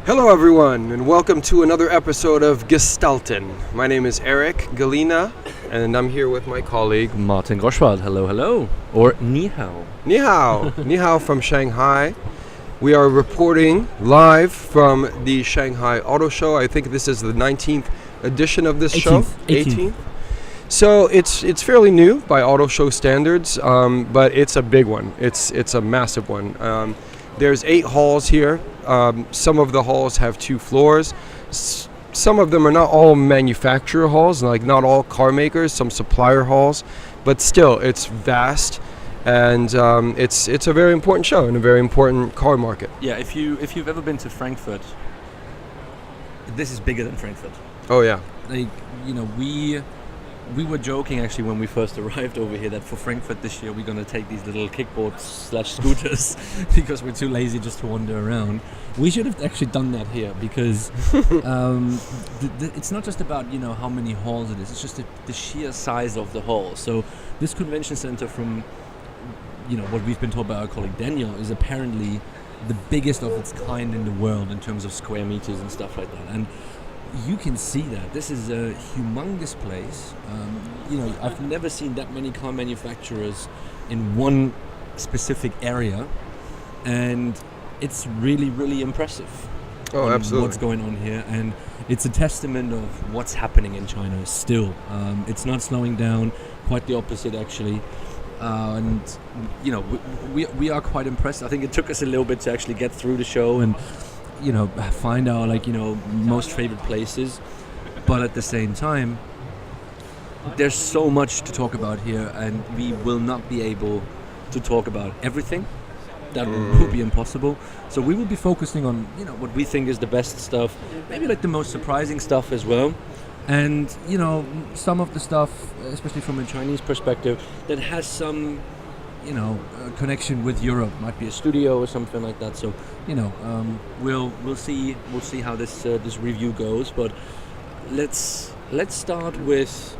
Hello everyone, and welcome to another episode of GESTALTEN. My name is Eric Galina, and I'm here with my colleague Martin Groschwald. Hello, hello. Or Ni Hao. Ni Hao. Ni Hao from Shanghai. We are reporting live from the Shanghai Auto Show. I think this is the 19th edition of this 18th, show. 18th. So it's fairly new by auto show standards, but it's a big one. It's a massive one. There's 8 halls here. Some of the halls have 2 floors. Some of them are not all manufacturer halls, like not all car makers, some supplier halls, but still it's vast, and it's a very important show and a very important car market. Yeah, if you've ever been to Frankfurt, this is bigger than Frankfurt. Oh yeah. Like, you know, we were joking actually when we first arrived over here that for Frankfurt this year we're going to take these little kickboards/scooters because we're too lazy just to wander around. We should have actually done that here because it's not just about, you know, how many halls it is, it's just the sheer size of the hall. So this convention center, from, you know, what we've been told by our colleague Daniel, is apparently the biggest of its kind in the world in terms of square meters and stuff like that. And you can see that this is a humongous place. You know, I've never seen that many car manufacturers in one specific area, and it's really, really impressive. Oh, absolutely. What's going on here, and it's a testament of what's happening in China still. It's not slowing down, quite the opposite actually. And you know, we are quite impressed. I think it took us a little bit to actually get through the show and, you know, find our, like, you know, most favorite places, but at the same time there's so much to talk about here, and we will not be able to talk about everything. That would be impossible. So we will be focusing on, you know, what we think is the best stuff, maybe like the most surprising stuff as well, and, you know, some of the stuff, especially from a Chinese perspective, that has some, you know, connection with Europe, might be a studio or something like that. So, you know, we'll see how this review goes. But let's start with,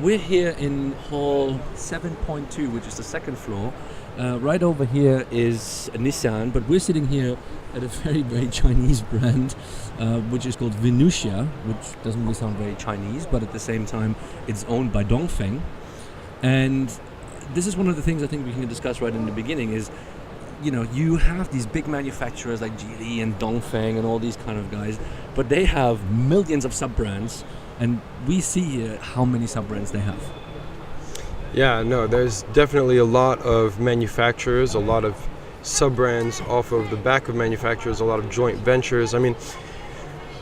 we're here in hall 7.2, which is the second floor. Right over here is a Nissan, but we're sitting here at a very, very Chinese brand, which is called Venezia, which doesn't really sound very Chinese, but at the same time it's owned by Dongfeng. And this is one of the things I think we can discuss right in the beginning is, you know, you have these big manufacturers like Geely and Dongfeng and all these kind of guys, but they have millions of sub-brands, and we see here how many sub-brands they have. Yeah, no, there's definitely a lot of manufacturers, a lot of sub-brands off of the back of manufacturers, a lot of joint ventures. I mean,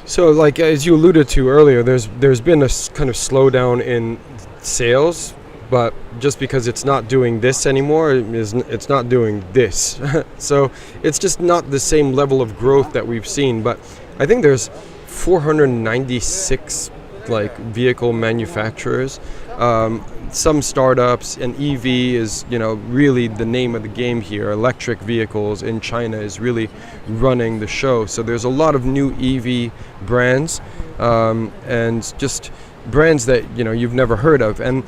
so like as you alluded to earlier, there's been a kind of slowdown in sales, but just because it's not doing this anymore, it's not doing this. So it's just not the same level of growth that we've seen. But I think there's 496 like vehicle manufacturers, some startups, and EV is, you know, really the name of the game here. Electric vehicles in China is really running the show. So there's a lot of new EV brands, and just brands that, you know, you've never heard of. And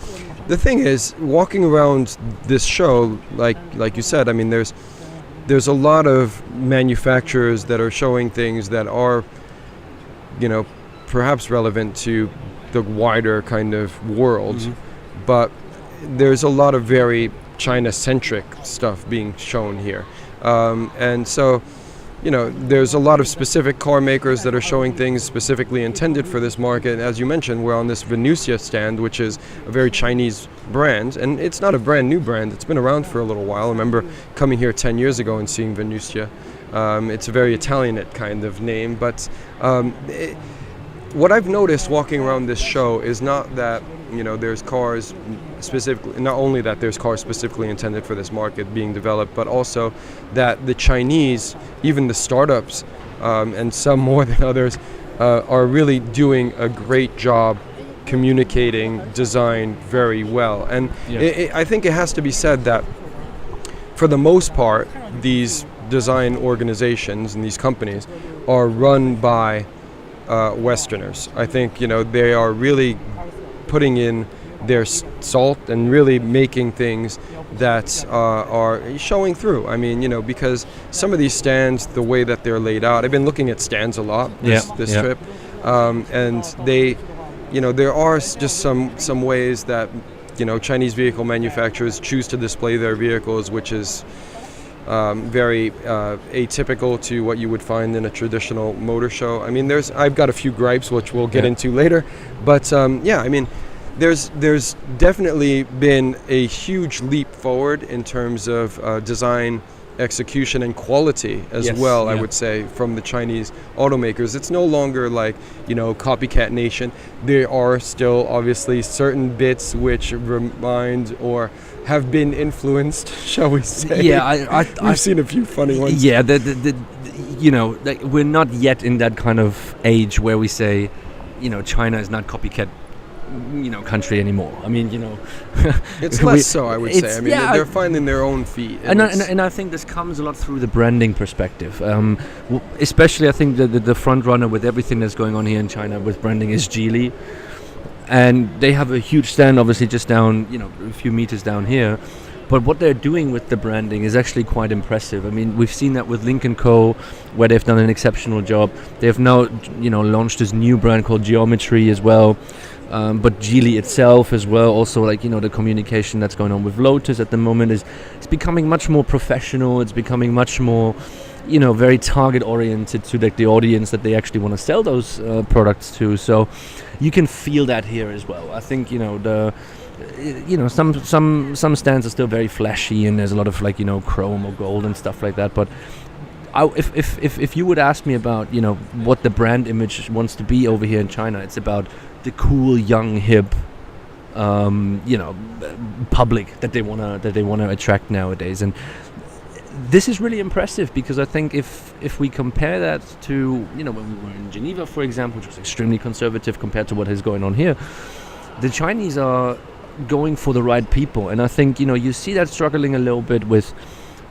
the thing is, walking around this show, like you said, I mean, there's a lot of manufacturers that are showing things that are, you know, perhaps relevant to the wider kind of world, but there's a lot of very China-centric stuff being shown here, and so, you know, there's a lot of specific car makers that are showing things specifically intended for this market. As you mentioned, we're on this Venezia stand, which is a very Chinese brand, and it's not a brand new brand. It's been around for a little while. I remember coming here 10 years ago and seeing Venezia. It's a very Italianate kind of name, but what I've noticed walking around this show is not that, you know, there's cars specifically, not only that there's cars specifically intended for this market being developed, but also that the Chinese, even the startups, and some more than others, are really doing a great job communicating design very well. And I think it has to be said that for the most part, these design organizations and these companies are run by Westerners. I think, you know, they are really putting in their salt and really making things that are showing through. I mean, because some of these stands, the way that they're laid out, I've been looking at stands a lot this trip, and they, there are just some ways that Chinese vehicle manufacturers choose to display their vehicles, which is very atypical to what you would find in a traditional motor show. I mean, I've got a few gripes, which we'll get into later, but I mean, there's definitely been a huge leap forward in terms of design, execution, and quality as well. I would say from the Chinese automakers, it's no longer like copycat nation. There are still obviously certain bits which remind or have been influenced, shall we say? Yeah, We've seen a few funny ones. Yeah, we're not yet in that kind of age where we say, China is not copycat country anymore. I mean, it's less so, I would say. I mean, they're finding their own feet. And I think this comes a lot through the branding perspective. Especially, I think the front runner with everything that's going on here in China with branding is Geely. And they have a huge stand, obviously, just down, a few meters down here. But what they're doing with the branding is actually quite impressive. I mean, we've seen that with Lynk & Co., where they've done an exceptional job. They've now, launched this new brand called Geometry as well. But Geely itself as well, also the communication that's going on with Lotus at the moment is becoming much more professional. It's becoming much more, very target oriented to the audience that they actually want to sell those products to. So you can feel that here as well. I think some stands are still very flashy and there's a lot of chrome or gold and stuff like that. But if you would ask me about what the brand image wants to be over here in China, it's about the cool, young, hip, public that they wanna attract nowadays, and this is really impressive because I think if we compare that to when we were in Geneva, for example, which was extremely conservative compared to what is going on here, the Chinese are going for the right people, and I think you see that struggling a little bit with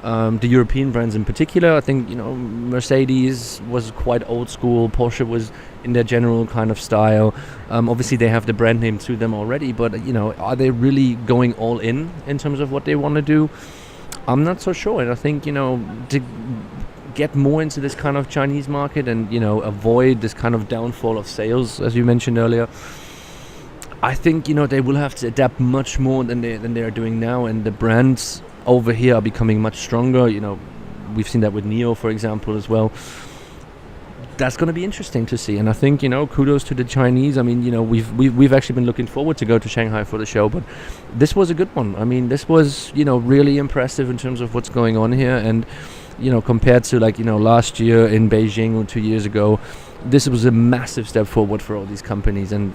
the European brands in particular. I think Mercedes was quite old school. Porsche was in their general kind of style. Obviously, they have the brand name to them already, but are they really going all in terms of what they want to do? I'm not so sure. And I think to get more into this kind of Chinese market and avoid this kind of downfall of sales, as you mentioned earlier, I think they will have to adapt much more than they are doing now, and the brands over here are becoming much stronger. We've seen that with NIO, for example, as well. That's going to be interesting to see, and I think kudos to the Chinese. I mean, we've actually been looking forward to go to Shanghai for the show, but this was a good one. I mean, this was really impressive in terms of what's going on here, and compared to last year in Beijing or 2 years ago, this was a massive step forward for all these companies. And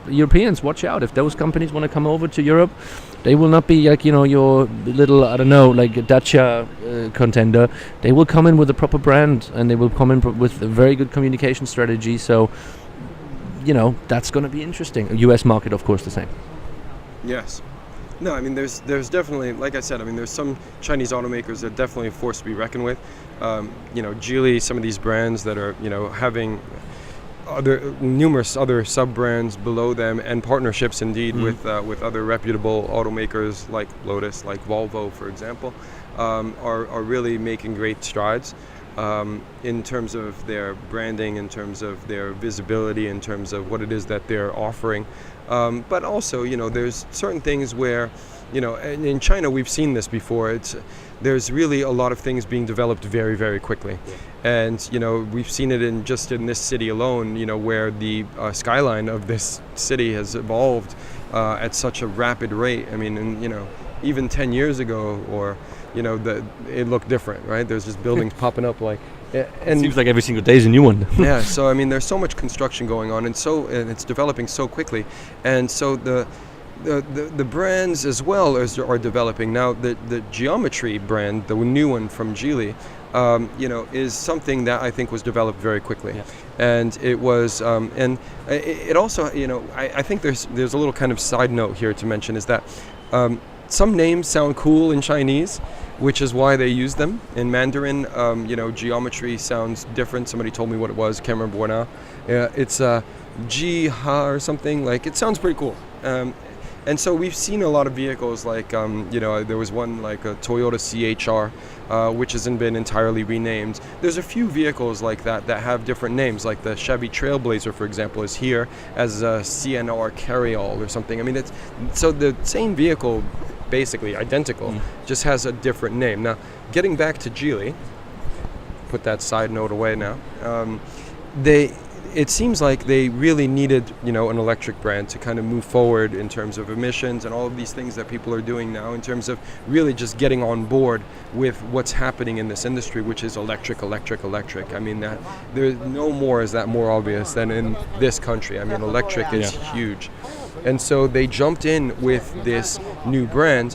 Europeans, watch out. If those companies want to come over to Europe, they will not be your little, Dacia contender. They will come in with a proper brand, and they will come in with a very good communication strategy. So that's going to be interesting. US market, of course, the same. Yes. No, I mean, there's definitely, like I said, I mean, there's some Chinese automakers that are definitely a force to be reckoned with. Geely, some of these brands that are, having numerous other sub-brands below them, and partnerships indeed with other reputable automakers like Lotus, like Volvo, for example, are really making great strides in terms of their branding, in terms of their visibility, in terms of what it is that they're offering. But also, there's certain things where, and in China we've seen this before. There's really a lot of things being developed very, very quickly, and we've seen it in this city alone. Where the skyline of this city has evolved at such a rapid rate. I mean, and even 10 years ago, or it looked different, right? There's just buildings popping up like. And it seems like every single day is a new one. Yeah, so I mean, there's so much construction going on, and it's developing so quickly, and so the brands as well are developing now. The Geometry brand, the new one from Geely, is something that I think was developed very quickly, and it was, and it also, I think there's a little kind of side note here to mention is that some names sound cool in Chinese, which is why they use them. In Mandarin, Geometry sounds different. Somebody told me what it was. Can't remember what now. It's Ji Ha or something. Like, it sounds pretty cool. And so we've seen a lot of vehicles like, there was one like a Toyota CHR, which hasn't been entirely renamed. There's a few vehicles like that have different names, like the Chevy Trailblazer, for example, is here as a CNR Carryall or something. I mean, it's so the same vehicle, basically identical, just has a different name. Now, getting back to Geely, put that side note away now. It seems like they really needed, an electric brand to kind of move forward in terms of emissions and all of these things that people are doing now in terms of really just getting on board with what's happening in this industry, which is electric. I mean, that there's no more is that more obvious than in this country. I mean, electric is huge. And so they jumped in with this new brand,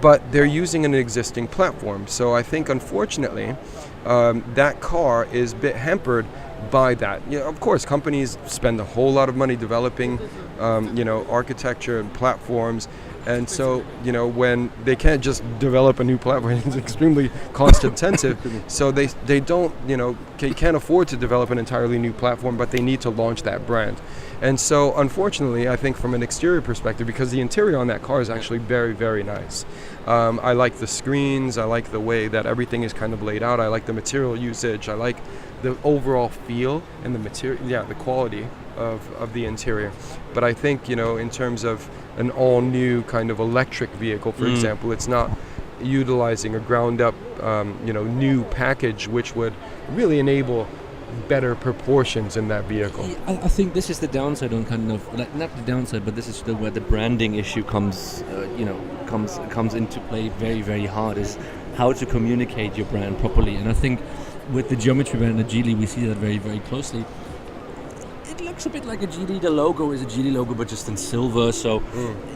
but they're using an existing platform. So I think, unfortunately, that car is a bit hampered by that. Of course, companies spend a whole lot of money developing, architecture and platforms, and so when they can't just develop a new platform, it's extremely cost intensive. So they don't, can't afford to develop an entirely new platform, but they need to launch that brand. And so, unfortunately, I think from an exterior perspective, because the interior on that car is actually very, very nice. I like the screens. I like the way that everything is kind of laid out. I like the material usage. I like the overall feel and the material, the quality of the interior. But I think, in terms of an all-new kind of electric vehicle, for example, it's not utilizing a ground-up, new package, which would really enable better proportions in that vehicle. I think this is the downside on kind of, not the downside, but this is where the branding issue comes into play very, very hard, is how to communicate your brand properly. And I think with the geometry brand at Geely, we see that very, very closely. It looks a bit like a Geely. The logo is a Geely logo, but just in silver. So,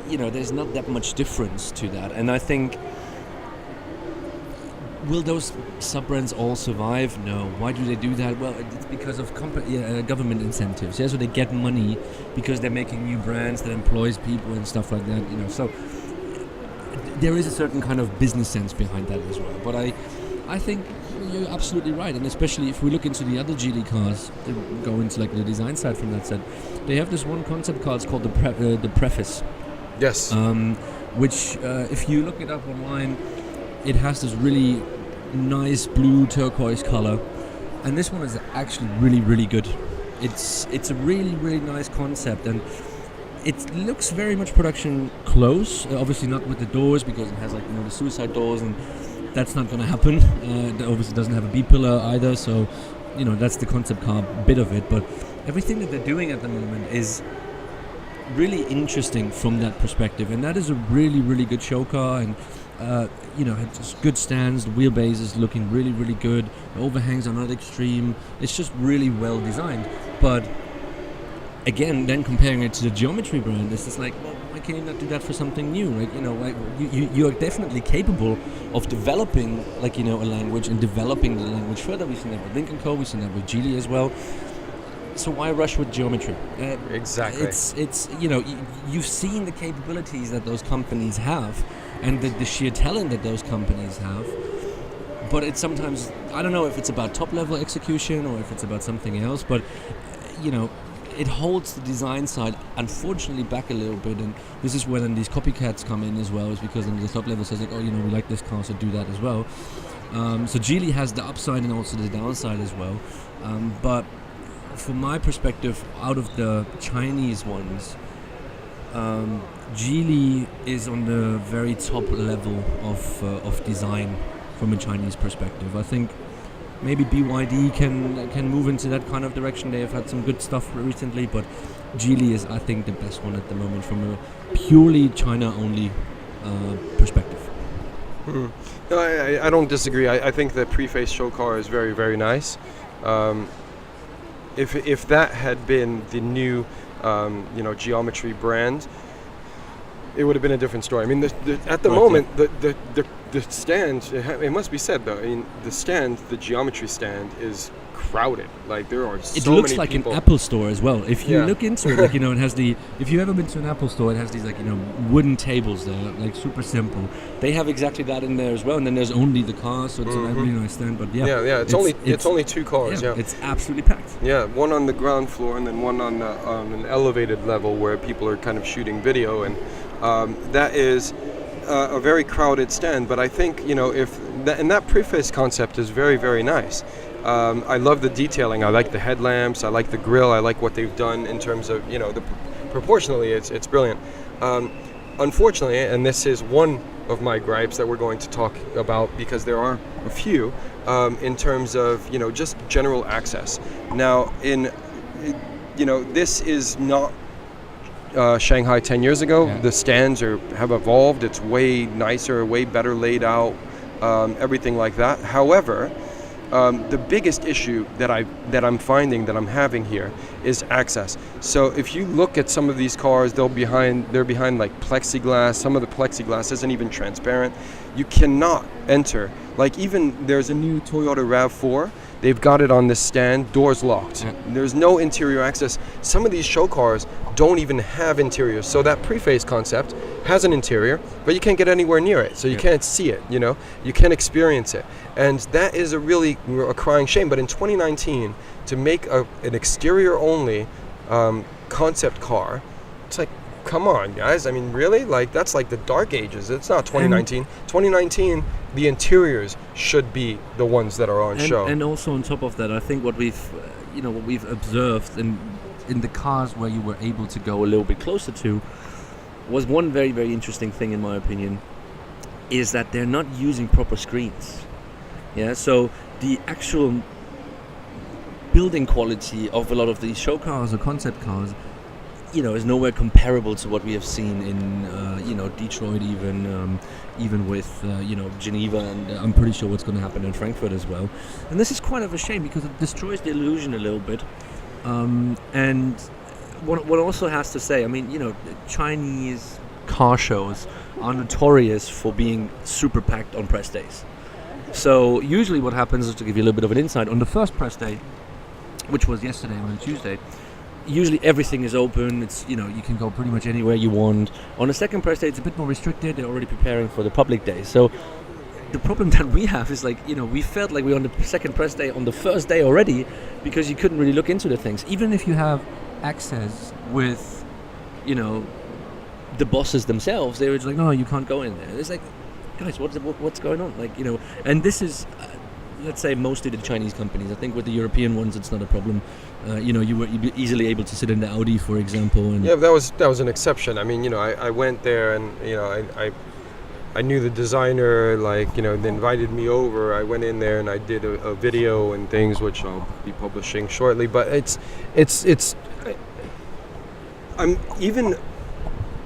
there's not that much difference to that. And I think, will those sub-brands all survive? No. Why do they do that? Well, it's because of government incentives. Yeah, so they get money because they're making new brands that employs people and stuff like that. So there is a certain kind of business sense behind that as well. But I think you're absolutely right, and especially if we look into the other Geely cars, go into like the design side from that side, they have this one concept car. It's called the Preface. Yes. Which, if you look it up online, it has this really nice blue turquoise color, and this one is actually really, really good. It's a really, really nice concept, and it looks very much production close. Obviously not with the doors, because it has the suicide doors, and that's not going to happen. It obviously doesn't have a B-pillar either, so that's the concept car bit of it. But everything that they're doing at the moment is really interesting from that perspective, and that is a really, really good show car. And it's good stands. The wheelbase is looking really, really good. The overhangs are not extreme. It's just really well designed. But again, then comparing it to the geometry brand, it's just like, well, why can you not do that for something new? You are definitely capable of developing a language and developing the language further. We've seen that with Lynk & Co. We've seen that with Geely as well. So why rush with geometry? Exactly. It's you've seen the capabilities that those companies have, and the sheer talent that those companies have. But it's sometimes, I don't know if it's about top level execution or if it's about something else, but it holds the design side unfortunately back a little bit, and this is where then these copycats come in as well, is because then the top level says we like this car, so do that as well. So Geely has the upside and also the downside as well. But from my perspective, out of the Chinese ones, Geely is on the very top level of design from a Chinese perspective. I think maybe BYD can move into that kind of direction. They have had some good stuff recently, but Geely is, I think, the best one at the moment from a purely China-only perspective. No, I don't disagree. I think the Preface show car is very, very nice. If that had been the new geometry brand, it would have been a different story. I mean, at the moment, the stand, it must be said though, I mean, the geometry stand is crowded. Like, there are so many people. It looks like an Apple store as well. If you look into it, it has if you've ever been to an Apple store, it has these wooden tables there, super simple. They have exactly that in there as well, and then there's only the cars, so it's a really nice stand. But it's only two cars. Yeah, it's absolutely packed. Yeah, one on the ground floor and then one on an elevated level where people are kind of shooting video and That is a very crowded stand, but I think, that preface concept is very, very nice. I love the detailing. I like the headlamps. I like the grill. I like what they've done in terms of, proportionally, it's brilliant. Unfortunately, and this is one of my gripes that we're going to talk about, because there are a few, in terms of, just general access. Now, this is not Shanghai 10 years ago. Yeah. The stands have evolved. It's way nicer, way better laid out, everything like that. However, the biggest issue that I'm finding, that I'm having here, is access. So if you look at some of these cars, they're behind like plexiglass. Some of the plexiglass isn't even transparent. You cannot enter. Like, even there's a new Toyota RAV4. They've got it on this stand, doors locked. Yeah. There's no interior access. Some of these show cars don't even have interiors. So that preface concept has an interior, but you can't get anywhere near it. So you can't see it, you can't experience it. And that is a crying shame. But in 2019, to make an exterior only concept car, it's like, come on, guys. I mean, really? Like, that's like the dark ages. It's not 2019. 2019, the interiors should be the ones that are on show. And also on top of that, I think what we've observed in the cars where you were able to go a little bit closer to, was one very, very interesting thing, in my opinion, is that they're not using proper screens. Yeah, so the actual building quality of a lot of these show cars or concept cars, is nowhere comparable to what we have seen in, Detroit, even with, Geneva, and I'm pretty sure what's going to happen in Frankfurt as well. And this is quite of a shame, because it destroys the illusion a little bit. And what also has to say, I mean, Chinese car shows are notorious for being super packed on press days. So usually what happens is, to give you a little bit of an insight, on the first press day, which was yesterday, on Tuesday, usually everything is open. It's, you can go pretty much anywhere you want. On the second press day, it's a bit more restricted. They're already preparing for the public day. So the problem that we have is, like, we felt like we were on the second press day on the first day already, because you couldn't really look into the things. Even if you have access with, the bosses themselves, they were just like, no, you can't go in there. It's like, guys, what's going on? Like, and this is, let's say, mostly the Chinese companies. I think with the European ones, it's not a problem. You'd be easily able to sit in the Audi, for example. And yeah, that was an exception. I mean, I went there, and I knew the designer. Like, they invited me over. I went in there and I did a video and things, which I'll be publishing shortly. But I'm even,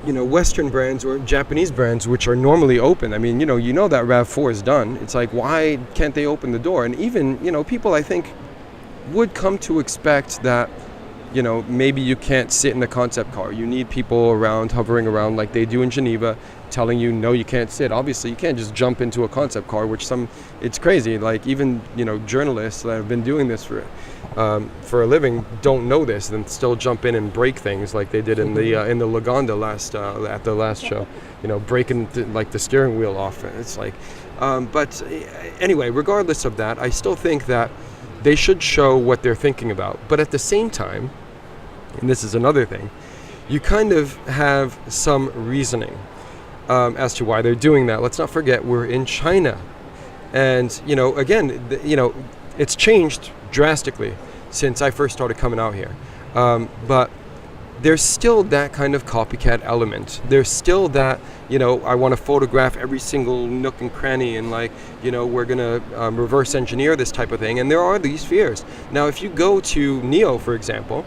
Western brands or Japanese brands, which are normally open. I mean, that RAV4 is done. It's like, why can't they open the door? And even, people, I think, would come to expect that, maybe you can't sit in the concept car. You need people around, hovering around, like they do in Geneva, telling you, no, you can't sit. Obviously, you can't just jump into a concept car, it's crazy. Like, even, journalists that have been doing this for a living don't know this, and still jump in and break things like they did in the Lagonda at the last show, breaking the steering wheel off. It's like, but anyway, regardless of that, I still think that they should show what they're thinking about. But at the same time, and this is another thing, you kind of have some reasoning as to why they're doing that. Let's not forget, we're in China, and again, it's changed drastically since I first started coming out here. But there's still that kind of copycat element. There's still that, I want to photograph every single nook and cranny, and we're going to reverse engineer this type of thing. And there are these fears. Now, if you go to NIO, for example,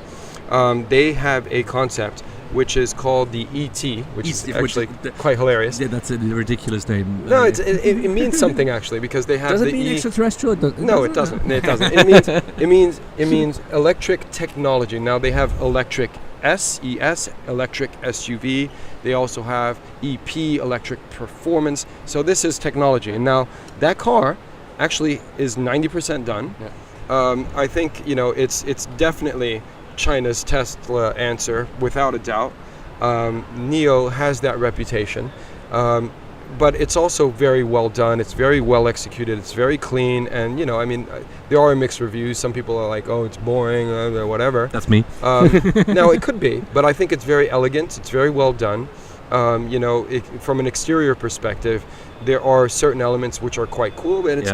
they have a concept which is called the ET, which is actually quite hilarious. Yeah, that's a ridiculous name. No, it means something, actually, because they have Does the it mean extraterrestrial? No, it doesn't. It doesn't. It means electric technology. Now they have electric SES, electric SUV. They also have EP, electric performance. So this is technology. And now that car actually is 90% done. Yeah. I think it's definitely China's Tesla answer, without a doubt. NIO has that reputation, but it's also very well done. It's very well executed. It's very clean, and there are mixed reviews. Some people are like, "Oh, it's boring," or whatever. That's me. Now it could be, but I think it's very elegant. It's very well done. From an exterior perspective, there are certain elements which are quite cool. And it's,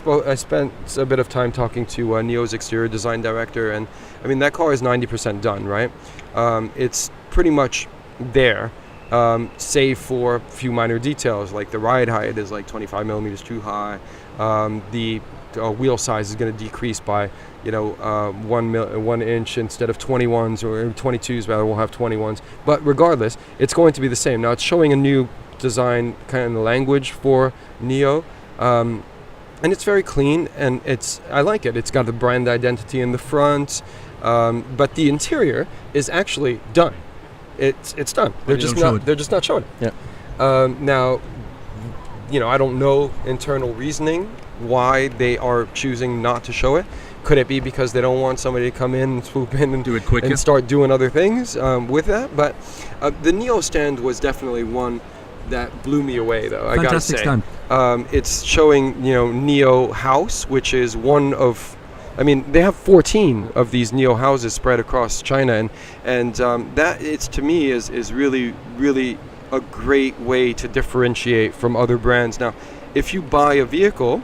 I spent a bit of time talking to NIO's exterior design director, and I mean that car is 90% done, right? It's pretty much there, save for a few minor details, like the ride height is like 25 millimeters too high. The wheel size is going to decrease by 1 inch instead of 21s or 22s, rather we'll have 21s, but regardless it's going to be the same. Now it's showing a new design kind of language for NIO, and it's very clean, and I like it. It's got the brand identity in the front, but the interior is actually done. It's done. They're just not showing it. Now, I don't know internal reasoning why they are choosing not to show it. Could it be because they don't want somebody to come in and swoop in and do it quicker and start doing other things with that? But the NIO stand was definitely one that blew me away, though. Fantastic I gotta say, it's showing NIO House, which is one of, they have 14 of these NIO houses spread across China, and that it's to me is really, really a great way to differentiate from other brands. Now, if you buy a vehicle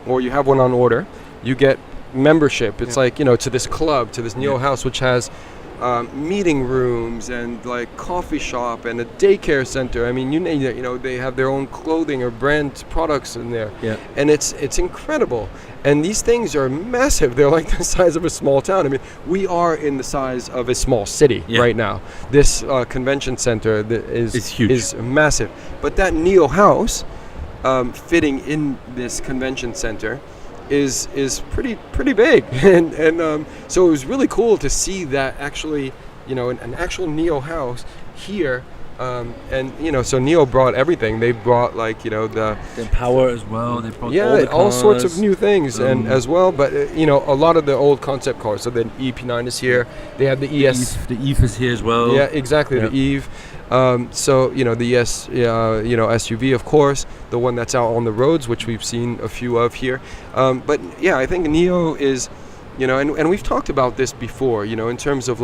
or you have one on order, you get membership. It's like, to this club, to this NIO house, which has meeting rooms and like coffee shop and a daycare center. I mean, they have their own clothing or brand products in there. And it's incredible. And these things are massive. They're like the size of a small town. I mean, we are in the size of a small city right now. This convention center is huge. Is massive. But that NIO house fitting in this convention center is pretty big, and so it was really cool to see that actually, an actual NIO house here, and so NIO brought everything. They brought the power as well. They brought all sorts of new things, and as well. But a lot of the old concept cars. So the EP9 is here. They have the ES. The Eve is here as well. Yeah, exactly. The Eve. So the ES, SUV, of course, the one that's out on the roads, which we've seen a few of here. But yeah, I think NIO is, and we've talked about this before, in terms of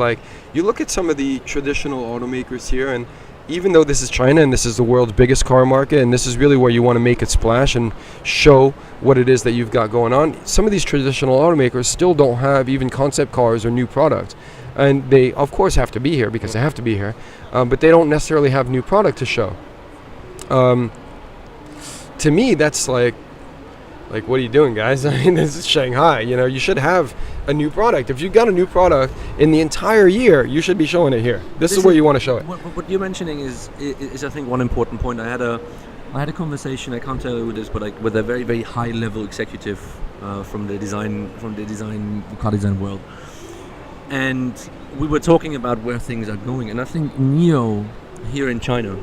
you look at some of the traditional automakers here, and even though this is China and this is the world's biggest car market, and this is really where you want to make it splash and show what it is that you've got going on, some of these traditional automakers still don't have even concept cars or new products. And they, of course, have to be here because they have to be here, but they don't necessarily have new product to show. To me, that's like, what are you doing, guys? I mean, this is Shanghai. You should have a new product. If you've got a new product in the entire year, you should be showing it here. This is where you want to show it. What you're mentioning is I think one important point. I had a conversation. I can't tell you this, but with a very, very high level executive from the car design world. And we were talking about where things are going, and I think NIO here in China,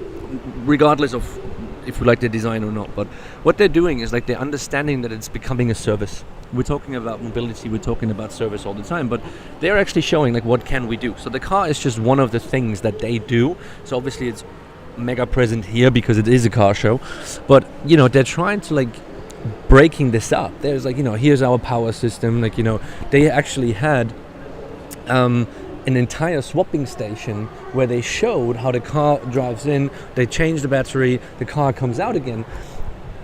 regardless of if we like their design or not, but what they're doing is they're understanding that it's becoming a service. We're talking about mobility, we're talking about service all the time, but they're actually showing what can we do. So the car is just one of the things that they do. So obviously it's mega present here because it is a car show, but they're trying to breaking this up. There's here's our power system. They actually had an entire swapping station where they showed how the car drives in, they change the battery, the car comes out again.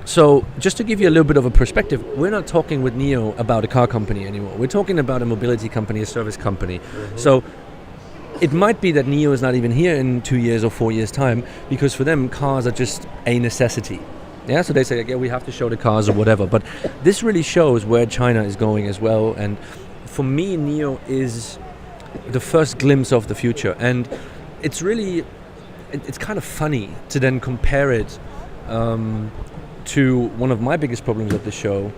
So just to give you a little bit of a perspective, we're not talking with NIO about a car company anymore. We're talking about a mobility company, a service company. Mm-hmm. So it might be that NIO is not even here in 2 years or 4 years' time, because for them cars are just a necessity. Yeah, so they say, we have to show the cars or whatever. But this really shows where China is going as well. And for me, NIO is the first glimpse of the future, and it's kind of funny to then compare it to one of my biggest problems at the show.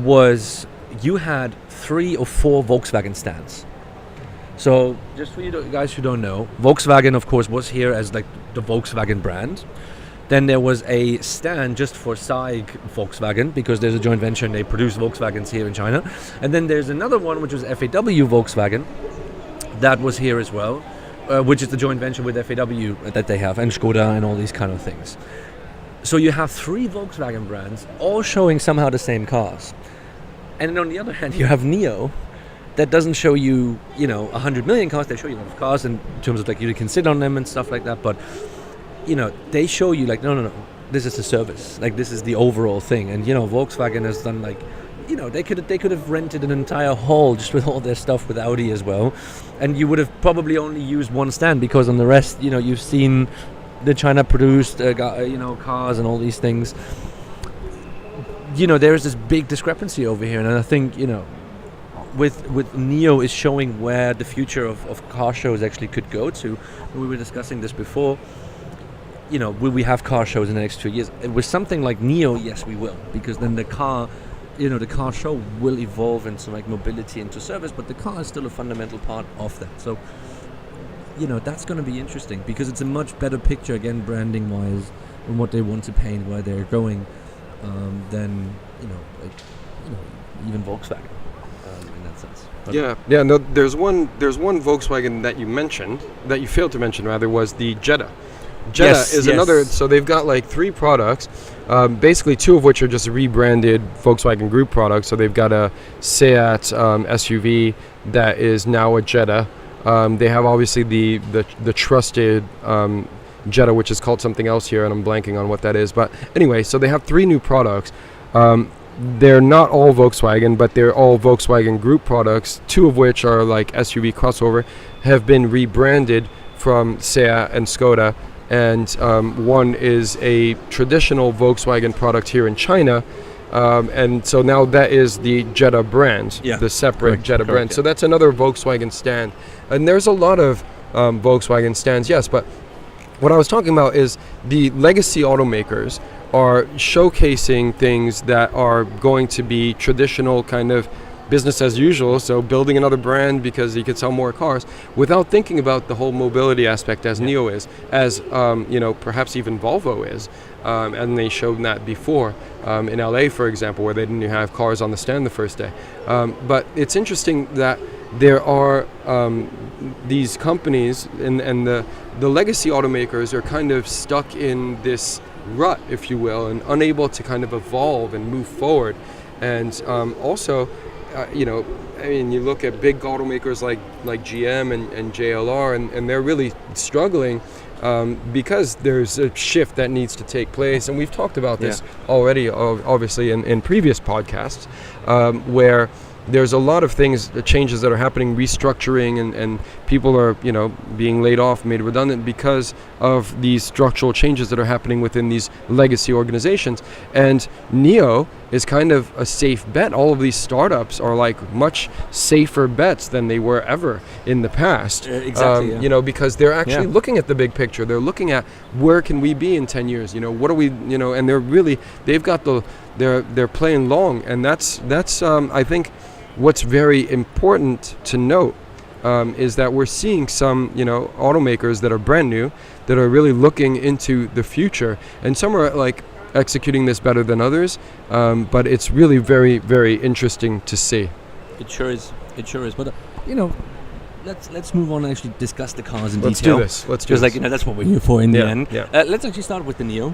Was you had 3 or 4 Volkswagen stands. So just for you guys who don't know, Volkswagen of course was here as the Volkswagen brand. Then there was a stand just for SAIC Volkswagen, because there's a joint venture and they produce Volkswagens here in China. And then there's another one which was FAW Volkswagen that was here as well, which is the joint venture with FAW that they have, and Skoda and all these kind of things. So you have 3 Volkswagen brands all showing somehow the same cars. And then on the other hand, you have NIO that doesn't show you, 100 million cars. They show you a lot of cars in terms of you can sit on them and stuff like that, but they show you like, no, this is the service, like this is the overall thing. And Volkswagen has done like, they could have rented an entire hall just with all their stuff with Audi as well, and you would have probably only used one stand, because on the rest, you've seen the China produced cars and all these things. There is this big discrepancy over here, and I think with NIO is showing where the future of car shows actually could go to. We were discussing this before. Will we have car shows in the next 2 years? With something like NIO, yes, we will, because then the car show will evolve into like mobility, into service, but the car is still a fundamental part of that. So, that's going to be interesting, because it's a much better picture, again, branding wise, and what they want to paint, where they're going, than even Volkswagen in that sense. But No, there's one Volkswagen that you failed to mention rather, was the Jetta. Jetta is another. So they've got like 3 products, basically 2 of which are just rebranded Volkswagen Group products. So they've got a Seat SUV that is now a Jetta. They have obviously the trusted Jetta, which is called something else here, and I'm blanking on what that is. But anyway, so they have 3 new products. They're not all Volkswagen, but they're all Volkswagen Group products, 2 of which are like SUV crossover, have been rebranded from Seat and Skoda. And one is a traditional Volkswagen product here in China, and so now that is the Jetta brand, the separate Jetta brand. So that's another Volkswagen stand, and there's a lot of Volkswagen stands, yes. But what I was talking about is the legacy automakers are showcasing things that are going to be traditional kind of business as usual, so building another brand because you could sell more cars, without thinking about the whole mobility aspect, as NIO is, as perhaps even Volvo is, and they showed that before in LA, for example, where they didn't have cars on the stand the first day. But it's interesting that there are these companies and the legacy automakers are kind of stuck in this rut, if you will, and unable to kind of evolve and move forward. And also, you look at big automakers like GM and JLR, and they're really struggling because there's a shift that needs to take place. And we've talked about this already, obviously, in previous podcasts, where there's a lot of things, changes that are happening, restructuring, and people are, being laid off, made redundant because of these structural changes that are happening within these legacy organizations. And NIO is kind of a safe bet. All of these startups are like much safer bets than they were ever in the past. Exactly. Because they're actually looking at the big picture. They're looking at where can we be in 10 years? What are we? And they've got they're playing long, and that's I think. What's very important to note is that we're seeing some, automakers that are brand new, that are really looking into the future, and some are like executing this better than others. But it's really very, very interesting to see. It sure is. But let's move on and actually discuss the cars in detail. Let's do this. Because that's what we're here for in the end. Yeah. Let's actually start with the NIO.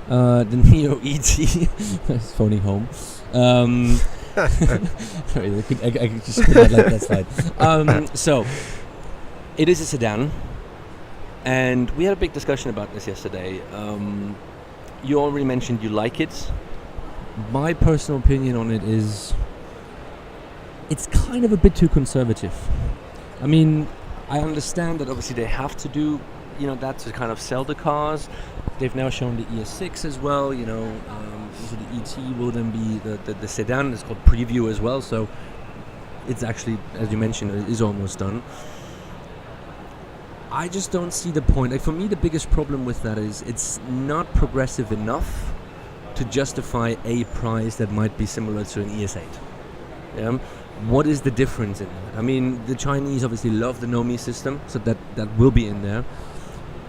The NIO ET. It's phoning home. Sorry, I could just put that like that slide. So, it is a sedan, and we had a big discussion about this yesterday. You already mentioned you like it. My personal opinion on it is it's kind of a bit too conservative. I mean, I understand that obviously they have to do that to kind of sell the cars. They've now shown the ES6 as well, so the ET will then be the sedan. It's called Preview as well, so it's actually, as you mentioned, it is almost done. I just don't see the point. Like, for me, the biggest problem with that is it's not progressive enough to justify a price that might be similar to an ES8. Yeah? What is the difference in that? I mean, the Chinese obviously love the Nomi system, so that will be in there.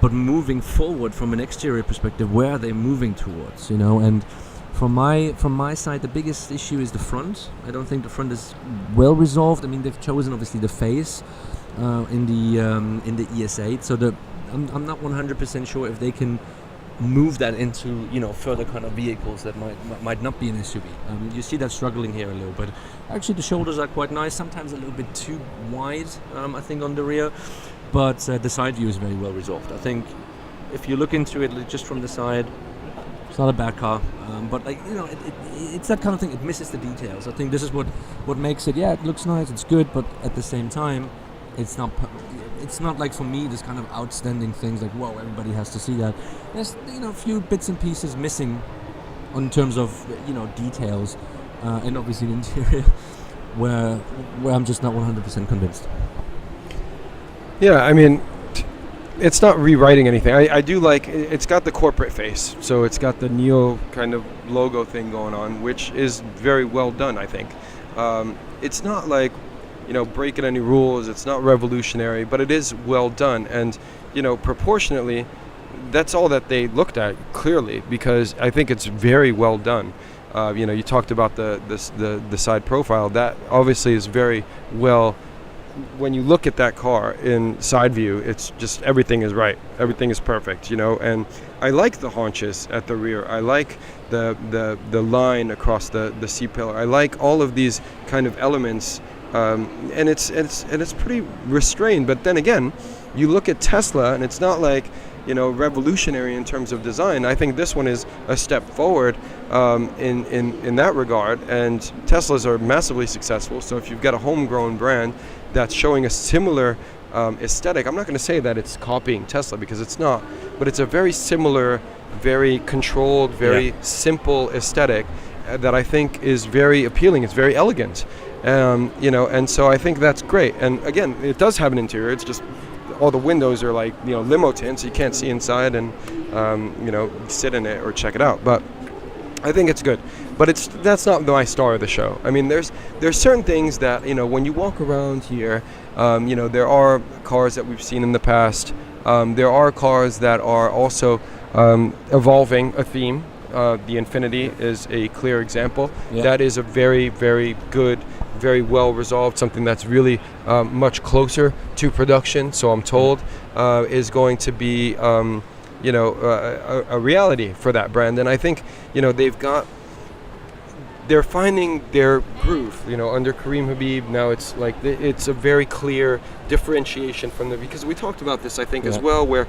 But moving forward from an exterior perspective, where are they moving towards? And from my side, the biggest issue is the front. I don't think the front is well resolved. I mean, they've chosen obviously the face in the ES8, so I'm not 100% sure if they can move that into further kind of vehicles that might not be an SUV. You see that struggling here a little bit. Actually, the shoulders are quite nice. Sometimes a little bit too wide, I think, on the rear. But the side view is very well resolved. I think if you look into it just from the side, it's not a bad car, but like it's that kind of thing. It misses the details. I think this is what makes it. Yeah, it looks nice, it's good, but at the same time, it's not. It's not like for me this kind of outstanding things like whoa, everybody has to see that. There's a few bits and pieces missing in terms of details, and obviously the interior, where I'm just not 100% convinced. Yeah, I mean, it's not rewriting anything. I do like it's got the corporate face, so it's got the Neo kind of logo thing going on, which is very well done, I think. It's not like breaking any rules. It's not revolutionary, but it is well done, and proportionately, that's all that they looked at clearly, because I think it's very well done. You talked about the side profile. That obviously is very well. When you look at that car in side view, it's just everything is right. Everything is perfect, and I like the haunches at the rear. I like the line across the C pillar. I like all of these kind of elements, and it's pretty restrained. But then again, you look at Tesla, and it's not like revolutionary in terms of design. I think this one is a step forward in that regard, and Teslas are massively successful. So if you've got a homegrown brand that's showing a similar aesthetic, I'm not going to say that it's copying Tesla, because it's not, but it's a very similar, very controlled, very simple aesthetic that I think is very appealing. It's very elegant, and so I think that's great. And again, it does have an interior. It's just all the windows are like limo tints, so you can't see inside and sit in it or check it out. But I think it's good. But that's not my star of the show. I mean, there's certain things that when you walk around here, there are cars that we've seen in the past. There are cars that are also evolving a theme. The Infinity is a clear example. Yeah. That is a very, very good, very well resolved, something that's really much closer to production, so I'm told, is going to be a reality for that brand. And I think they're finding their groove, under Kareem Habib. Now it's like it's a very clear differentiation from because we talked about this, I think, as well, where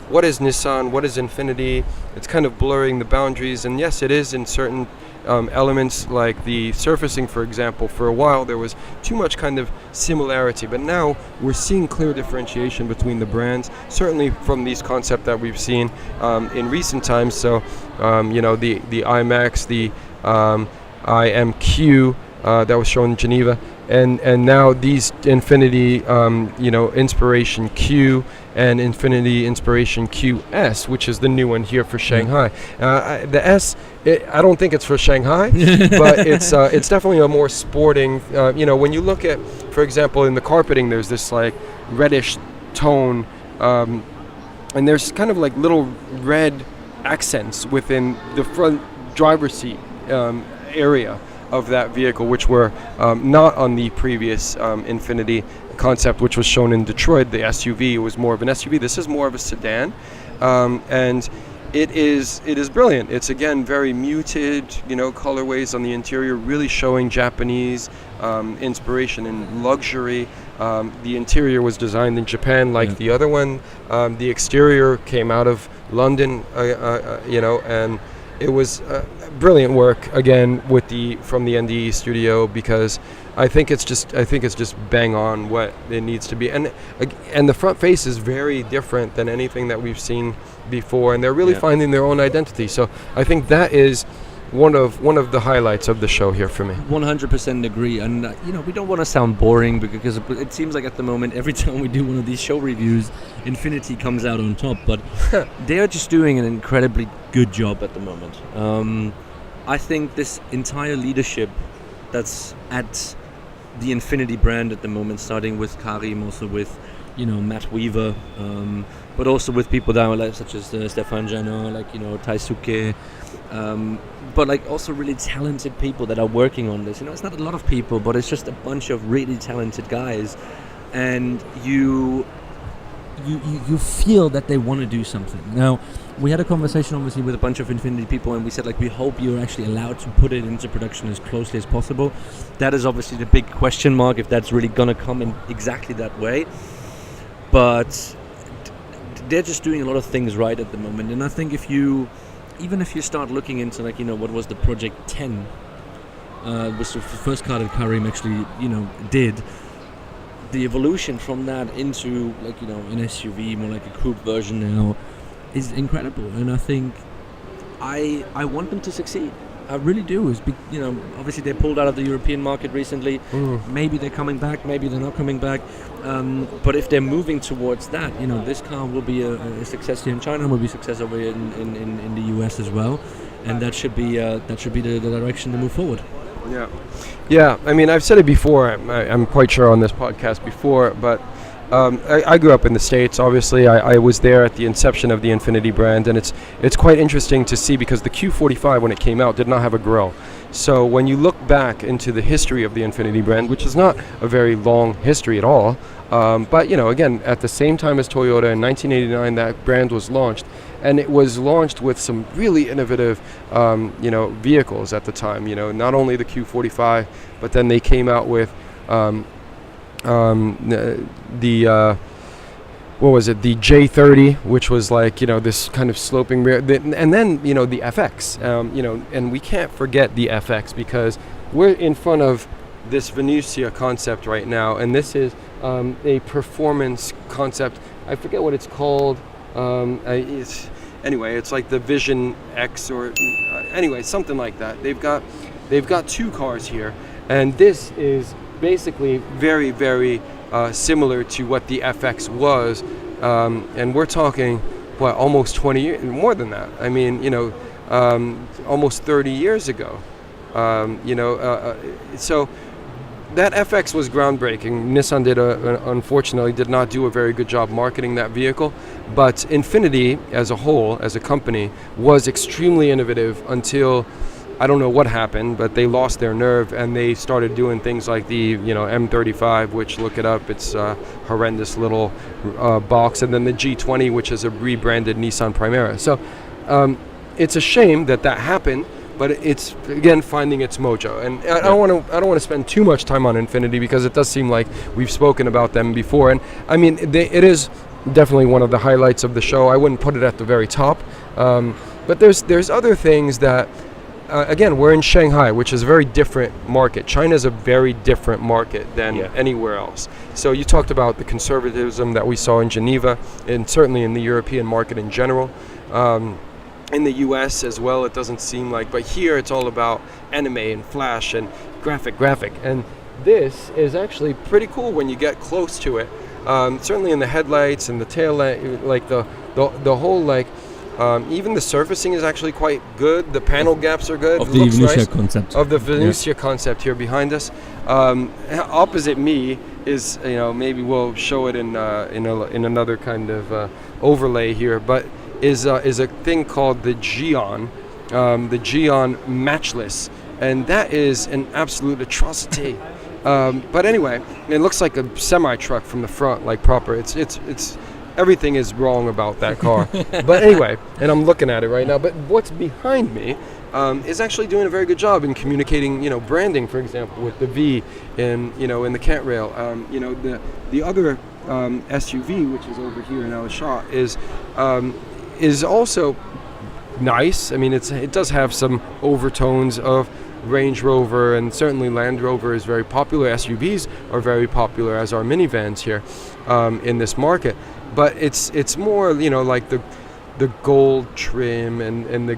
what is Nissan, what is Infinity? It's kind of blurring the boundaries, and yes, it is in certain elements, like the surfacing, for example. For a while there was too much kind of similarity, but now we're seeing clear differentiation between the brands, certainly from these concepts that we've seen in recent times. So the IMAX, the IMQ that was shown in Geneva, and now these Infinity Inspiration Q and Infinity Inspiration QS, which is the new one here for Shanghai. The S, I don't think it's for Shanghai, but it's definitely a more sporting. When you look at, for example, in the carpeting, there's this like reddish tone, and there's kind of like little red accents within the front driver's seat area of that vehicle, which were not on the previous Infinity concept, which was shown in Detroit. The SUV was more of an SUV. This is more of a sedan, and it is brilliant. It's again very muted, colorways on the interior, really showing Japanese inspiration and luxury. The interior was designed in Japan, like the other one. The exterior came out of London, and it was brilliant work again from the NDE studio, because I think it's just bang on what it needs to be, and the front face is very different than anything that we've seen before, and they're really finding their own identity. So I think that is one of the highlights of the show here for me. 100% agree, and we don't want to sound boring, because it seems like at the moment every time we do one of these show reviews, Infinity comes out on top, but they are just doing an incredibly good job at the moment. I think this entire leadership that's at the Infinity brand at the moment, starting with Karim, also with Matt Weaver, but also with people down such as Stefan Janot, Taisuke, but also really talented people that are working on this. It's not a lot of people, but it's just a bunch of really talented guys, and you feel that they want to do something. Now, we had a conversation obviously with a bunch of Infinity people, and we said we hope you're actually allowed to put it into production as closely as possible. That is obviously the big question mark, if that's really gonna come in exactly that way. But they're just doing a lot of things right at the moment. And I think even if you start looking into like, what was the Project 10, was the first car that Karim actually, did. The evolution from that into like, an SUV, more like a coupe version now, is incredible. And I think I want them to succeed. I really do. Obviously they pulled out of the European market recently. Maybe they're coming back, maybe they're not coming back. But if they're moving towards that, this car will be a success here in China, will be a success over here in the US as well. And that should be the direction to move forward. Yeah. I mean, I've said it before. I'm quite sure on this podcast before, but I grew up in the States. Obviously, I was there at the inception of the Infiniti brand, and it's quite interesting to see because the Q45 when it came out did not have a grille. So when you look back into the history of the Infiniti brand, which is not a very long history at all, but again, at the same time as Toyota in 1989, that brand was launched. And it was launched with some really innovative, vehicles at the time. Not only the Q45, but then they came out with the the J30, which was like this kind of sloping rear, and then the FX. And we can't forget the FX because we're in front of this Venezia Concept right now, and this is a performance concept. I forget what it's called. It's like the Vision X or anyway, something like that. They've got two cars here, and this is basically very, very similar to what the FX was, and we're talking almost 20 years, more than that. I mean, almost 30 years ago. So that FX was groundbreaking. Nissan unfortunately did not do a very good job marketing that vehicle, but Infiniti as a whole, as a company, was extremely innovative until I don't know what happened, but they lost their nerve and they started doing things like the M35, which, look it up, it's a horrendous little box, and then the G20, which is a rebranded Nissan Primera. So it's a shame that happened. But it's again finding its mojo, and I don't want to spend too much time on Infiniti because it does seem like we've spoken about them before. And I mean, it is definitely one of the highlights of the show. I wouldn't put it at the very top, but there's other things that again, we're in Shanghai, which is a very different market. China is a very different market than anywhere else. So you talked about the conservatism that we saw in Geneva, and certainly in the European market in general. In the US as well, it doesn't seem like, but here it's all about anime and flash and graphic, and this is actually pretty cool when you get close to it. Certainly in the headlights and the tail light, like the whole even the surfacing is actually quite good. The panel gaps are good. Of the Venezia Concept. Of the Venezia Concept here behind us. Opposite me is maybe we'll show it in another kind of overlay here, but is a thing called the Geon Matchless, and that is an absolute atrocity. But anyway, it looks like a semi truck from the front, like proper. It's everything is wrong about that car. But anyway, and I'm looking at it right now. But what's behind me is actually doing a very good job in communicating, branding, for example, with the V in the cant rail. The other SUV, which is over here in El Shah, is also nice. I mean, it does have some overtones of Range Rover, and certainly Land Rover is very popular. SUVs are very popular, as are minivans here in this market. But it's more, like the gold trim and the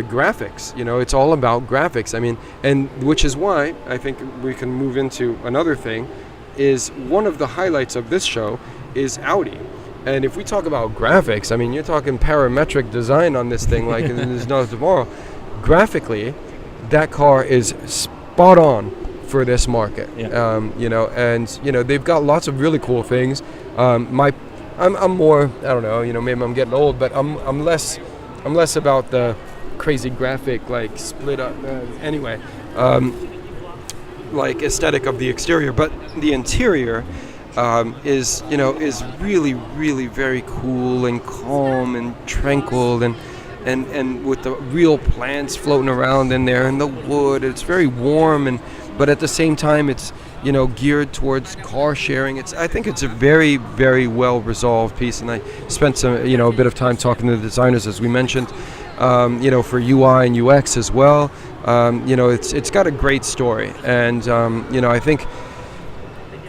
graphics. It's all about graphics. I mean, and which is why I think we can move into another thing. Is one of the highlights of this show is Audi. And if we talk about graphics, I mean, you're talking parametric design on this thing like there's no tomorrow. Graphically, that car is spot on for this market. They've got lots of really cool things. I'm more, I don't know, maybe I'm getting old, but I'm less about the crazy graphic, like split up, like aesthetic of the exterior, but the interior is really, really very cool and calm and tranquil, and with the real plants floating around in there and the wood. It's very warm, but at the same time it's geared towards car sharing. I think it's a very, very well resolved piece, and I spent some, a bit of time talking to the designers, as we mentioned, for UI and UX as well. It's got a great story, and I think,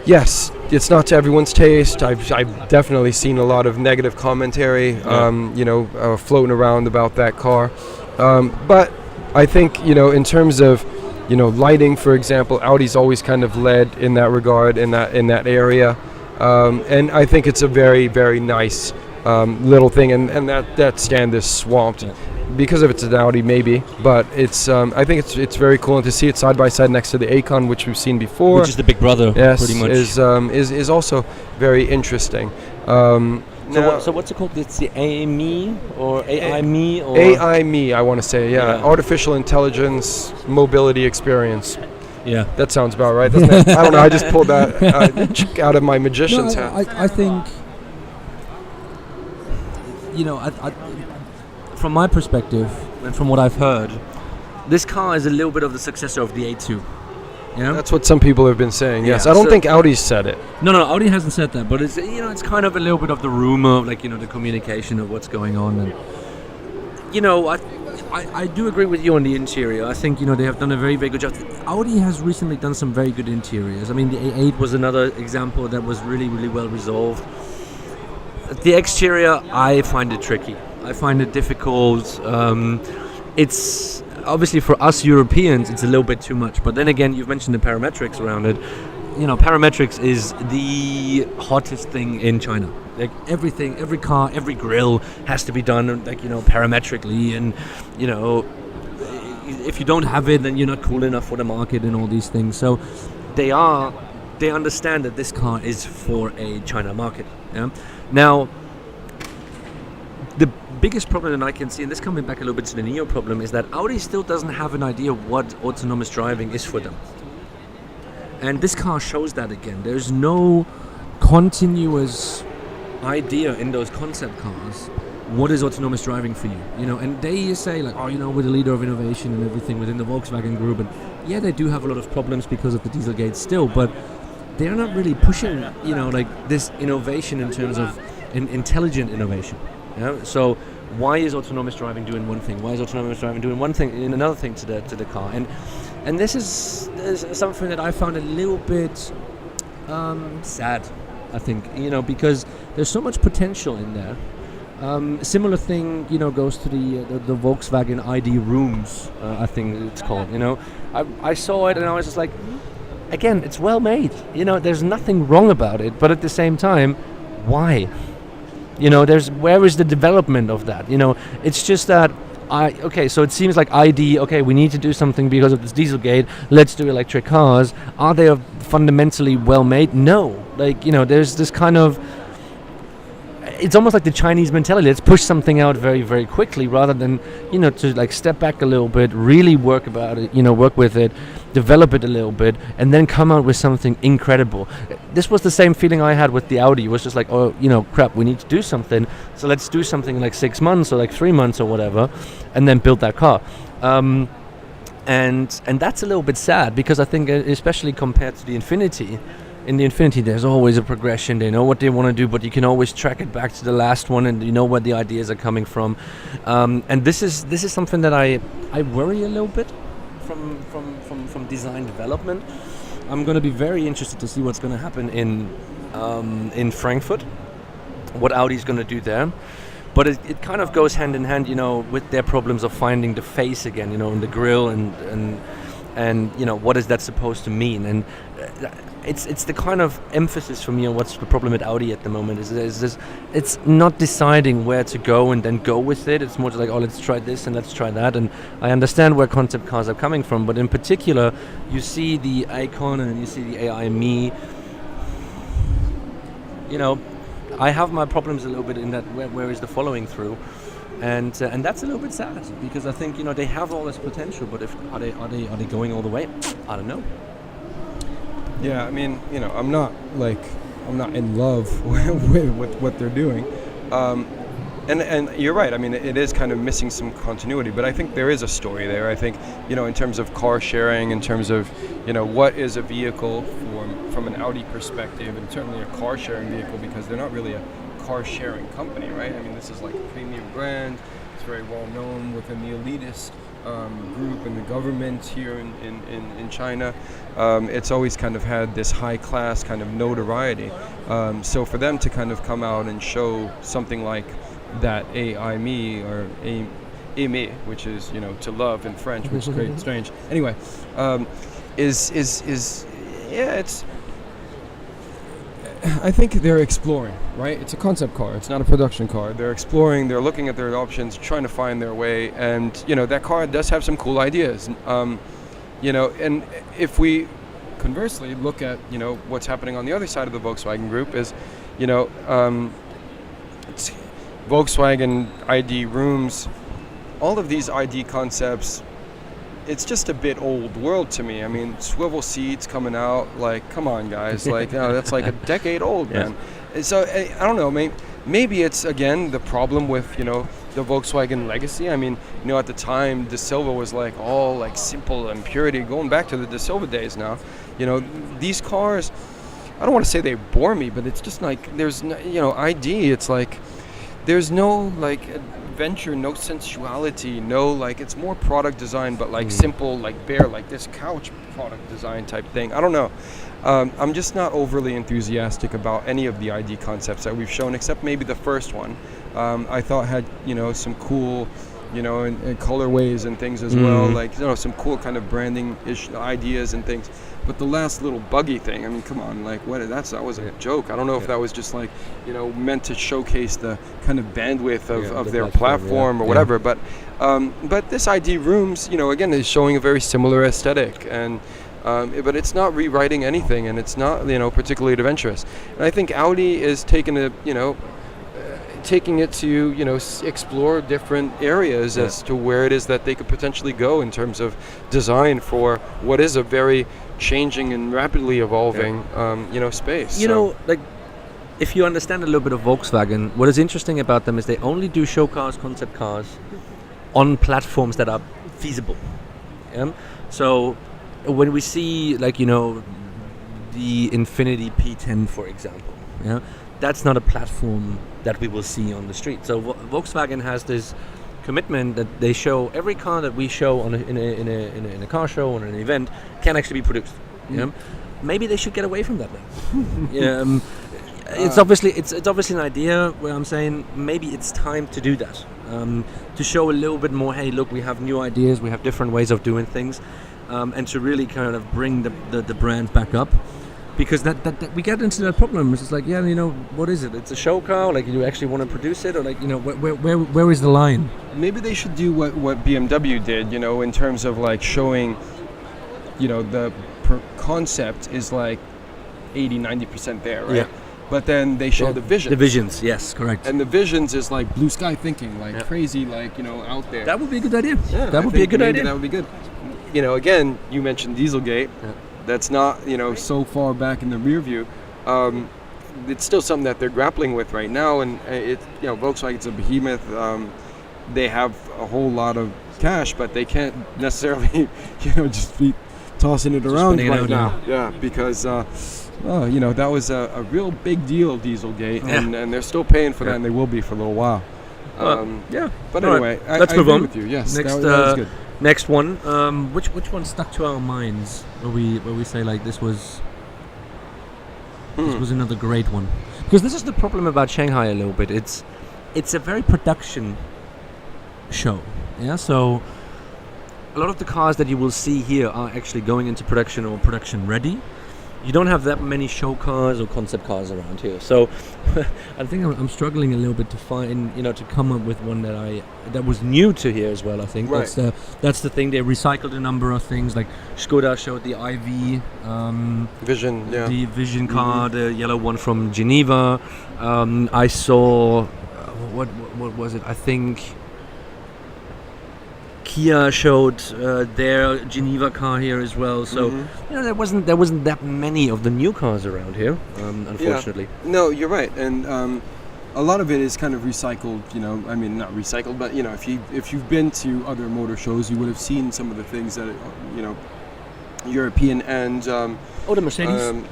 yes, it's not to everyone's taste. I've definitely seen a lot of negative commentary, floating around about that car. But I think, in terms of, lighting, for example, Audi's always kind of led in that regard, in that area. And I think it's a very, very nice little thing, and that stand is swamped. Yeah. Because of it's an Audi, maybe, but it's. I think it's very cool, and to see it side by side next to the Acon, which we've seen before, which is the big brother, yes, pretty much, is also very interesting. So what's it called? It's the AME or AIME or AIME, I want to say, yeah, Artificial Intelligence Mobility Experience. Yeah, that sounds about right, doesn't it? I don't know. I just pulled that out of my magician's hat. I think, from my perspective and from what I've heard, this car is a little bit of the successor of the A2. That's what some people have been saying. Yes, I don't think Audi's said it. No, Audi hasn't said that, but it's it's kind of a little bit of the rumor, like the communication of what's going on, and I do agree with you on the interior. I think they have done a very, very good job. Audi has recently done some very good interiors. I mean, the A8 was another example that was really, really well resolved. The exterior, I find it tricky. I find it difficult. It's obviously for us Europeans, it's a little bit too much. But then again, you've mentioned the parametrics around it. Parametrics is the hottest thing in China. Like everything, every car, every grille has to be done parametrically, and if you don't have it, then you're not cool enough for the market and all these things. So they understand that this car is for a China market. Yeah. Now, the biggest problem that I can see, and this coming back a little bit to the Neo problem, is that Audi still doesn't have an idea what autonomous driving is for them. And this car shows that again. There's no continuous idea in those concept cars. What is autonomous driving for you? And they say like, we're the leader of innovation and everything within the Volkswagen group. And yeah, they do have a lot of problems because of the Dieselgate still, but they're not really pushing, this innovation in terms of intelligent innovation. So why is autonomous driving doing one thing? Why is autonomous driving doing one thing and another thing to the car? And this is something that I found a little bit sad, I think, because there's so much potential in there. Similar thing, goes to the Volkswagen ID rooms, I think it's called. I saw it and I was just like, again, it's well made. There's nothing wrong about it, but at the same time, why? Where is the development of that? It's just that so it seems like ID, we need to do something because of this Dieselgate, let's do electric cars. Are they fundamentally well made? No. There's this kind of, it's almost like the Chinese mentality. Let's push something out very, very quickly rather than, to step back a little bit, really work about it, work with it, develop it a little bit, and then come out with something incredible. This was the same feeling I had with the Audi. It was just like, crap, we need to do something. So let's do something in 6 months or 3 months or whatever, and then build that car. And that's a little bit sad because I think, especially compared to the Infiniti, in the Infiniti, there's always a progression. They know what they want to do, but you can always track it back to the last one, and you know where the ideas are coming from. And this is something that I worry a little bit from design development. I'm going to be very interested to see what's going to happen in Frankfurt, what Audi's going to do there. But it kind of goes hand in hand, with their problems of finding the face again, in the grille and what is that supposed to mean? And it's the kind of emphasis for me on what's the problem with Audi at the moment is this, it's not deciding where to go and then go with it. It's more like, let's try this and let's try that. And I understand where concept cars are coming from, but in particular, you see the Icon and you see the AIME. I have my problems a little bit in that where is the following through. And that's a little bit sad because I think they have all this potential, but are they going all the way? I don't know. Yeah, I mean, I'm not in love with what they're doing, and you're right. I mean, it is kind of missing some continuity, but I think there is a story there. I think in terms of car sharing, in terms of what is a vehicle for from an Audi perspective, and certainly a car sharing vehicle, because they're not really a car sharing company, right? I mean, this is like a premium brand. It's very well known within the elitist group and the government here in China. It's always kind of had this high class kind of notoriety. So for them to kind of come out and show something like that, me or aimer, which is, you know, to love in French, which is quite strange. Anyway, it's. I think they're exploring, right? It's a concept car. It's not a production car. They're exploring. They're looking at their options, trying to find their way. And, you know, that car does have some cool ideas. You know, and if we conversely look at, you know, what's happening on the other side of the Volkswagen group is, you know, it's Volkswagen ID rooms, all of these ID concepts, it's just a bit old world to me. I mean, swivel seats coming out, like, come on, guys. Like, you know, that's like a decade old, man. And so, I don't know, maybe it's, again, the problem with, you know, the Volkswagen legacy. I mean, you know, at the time, De Silva was like all like simple and purity, going back to the De Silva days now. You know, these cars, I don't want to say they bore me, but it's just like, there's no, you know, ID, it's like, there's no like adventure, no sensuality, no like, it's more product design, but like simple, like bare, like this couch product design type thing. I don't know. I'm just not overly enthusiastic about any of the ID concepts that we've shown, except maybe the first one. I thought had, you know, some cool, you know, and colorways and things as well, like, you know, some cool kind of branding-ish ideas and things. But the last little buggy thing, I mean, come on, like, that was a joke. I don't know if that was just like, you know, meant to showcase the kind of bandwidth of their platform or whatever. But this ID rooms, you know, again, is showing a very similar aesthetic, and but it's not rewriting anything, and it's not, you know, particularly adventurous. And I think Audi is taking it to, you know, explore different areas as to where it is that they could potentially go in terms of design for what is a very changing and rapidly evolving, you know, space. You know, like, if you understand a little bit of Volkswagen, what is interesting about them is they only do show cars, concept cars, on platforms that are feasible. Yeah? So when we see, like, you know, the Infiniti P10, for example, yeah, that's not a platform that we will see on the street. So Volkswagen has this commitment that they show every car that we show in a car show or an event can actually be produced. Yeah? Maybe they should get away from that now. It's obviously an idea where I'm saying maybe it's time to do that, to show a little bit more. Hey, look, we have new ideas, we have different ways of doing things, and to really kind of bring the brand back up. Because that we get into that problem. It's just like, yeah, you know, what is it? It's a show car. Like, you actually want to produce it, or like, you know, where is the line? Maybe they should do what BMW did, you know, in terms of like showing, you know, the concept is like 80-90% there, right? Yeah. But then they show the visions. The visions, yes, correct. And the visions is like blue sky thinking, like crazy, like, you know, out there. That would be a good idea. Yeah, that would be a good idea. That would be good. You know, again, you mentioned Dieselgate. Yeah. That's not, you know, so far back in the rear view. It's still something that they're grappling with right now, and it, you know, Volkswagen's a behemoth. They have a whole lot of cash, but they can't necessarily, you know, just be tossing it around right now. Yeah, because you know, that was a real big deal, Dieselgate, and they're still paying for that, and they will be for a little while. But anyway, let's move on. With you. Yes, next, that was good. Next one, which one stuck to our minds where we say like this was another great one? Because this is the problem about Shanghai a little bit. It's a very production show. Yeah, so a lot of the cars that you will see here are actually going into production or production ready. You don't have that many show cars or concept cars around here, so I think I'm struggling a little bit to find, you know, to come up with one that was new to here as well. I think that's the thing. They recycled a number of things, like Skoda showed the IV Vision, the Vision car, the yellow one from Geneva. I saw what was it? I think Kia showed their Geneva car here as well, so you know, there wasn't that many of the new cars around here, unfortunately. Yeah. No, you're right, and a lot of it is kind of recycled. You know, I mean, not recycled, but you know, if you've been to other motor shows, you would have seen some of the things that, you know, European and the Mercedes.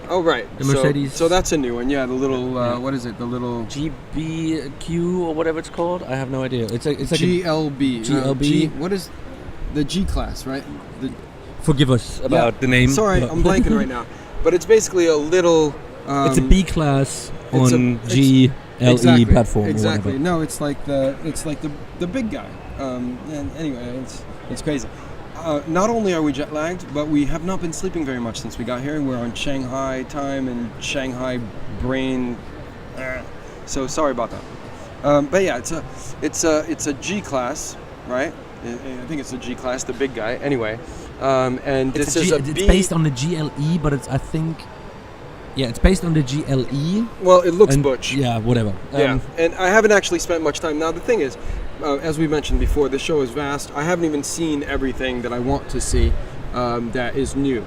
Oh, right. The Mercedes. So that's a new one. Yeah, the little, what is it? The little... GBQ or whatever it's called. I have no idea. It's like GLB. GLB. What is the G-Class, right? Forgive us about the name. Sorry, I'm blanking right now. But it's basically a little... it's a B-Class on GLE platform. Exactly. Or whatever. No, it's like the big guy. And anyway, it's crazy. Not only are we jet lagged, but we have not been sleeping very much since we got here. We're on Shanghai time and Shanghai brain. So sorry about that. But yeah, it's a G-Class, right? I think it's a G-Class, the big guy. Anyway, and this is it's based on the GLE, but it's it's based on the GLE. Well, it looks butch. Yeah, whatever. Yeah, and I haven't actually spent much time. Now, the thing is, as we mentioned before, the show is vast. I haven't even seen everything that I want to see that is new.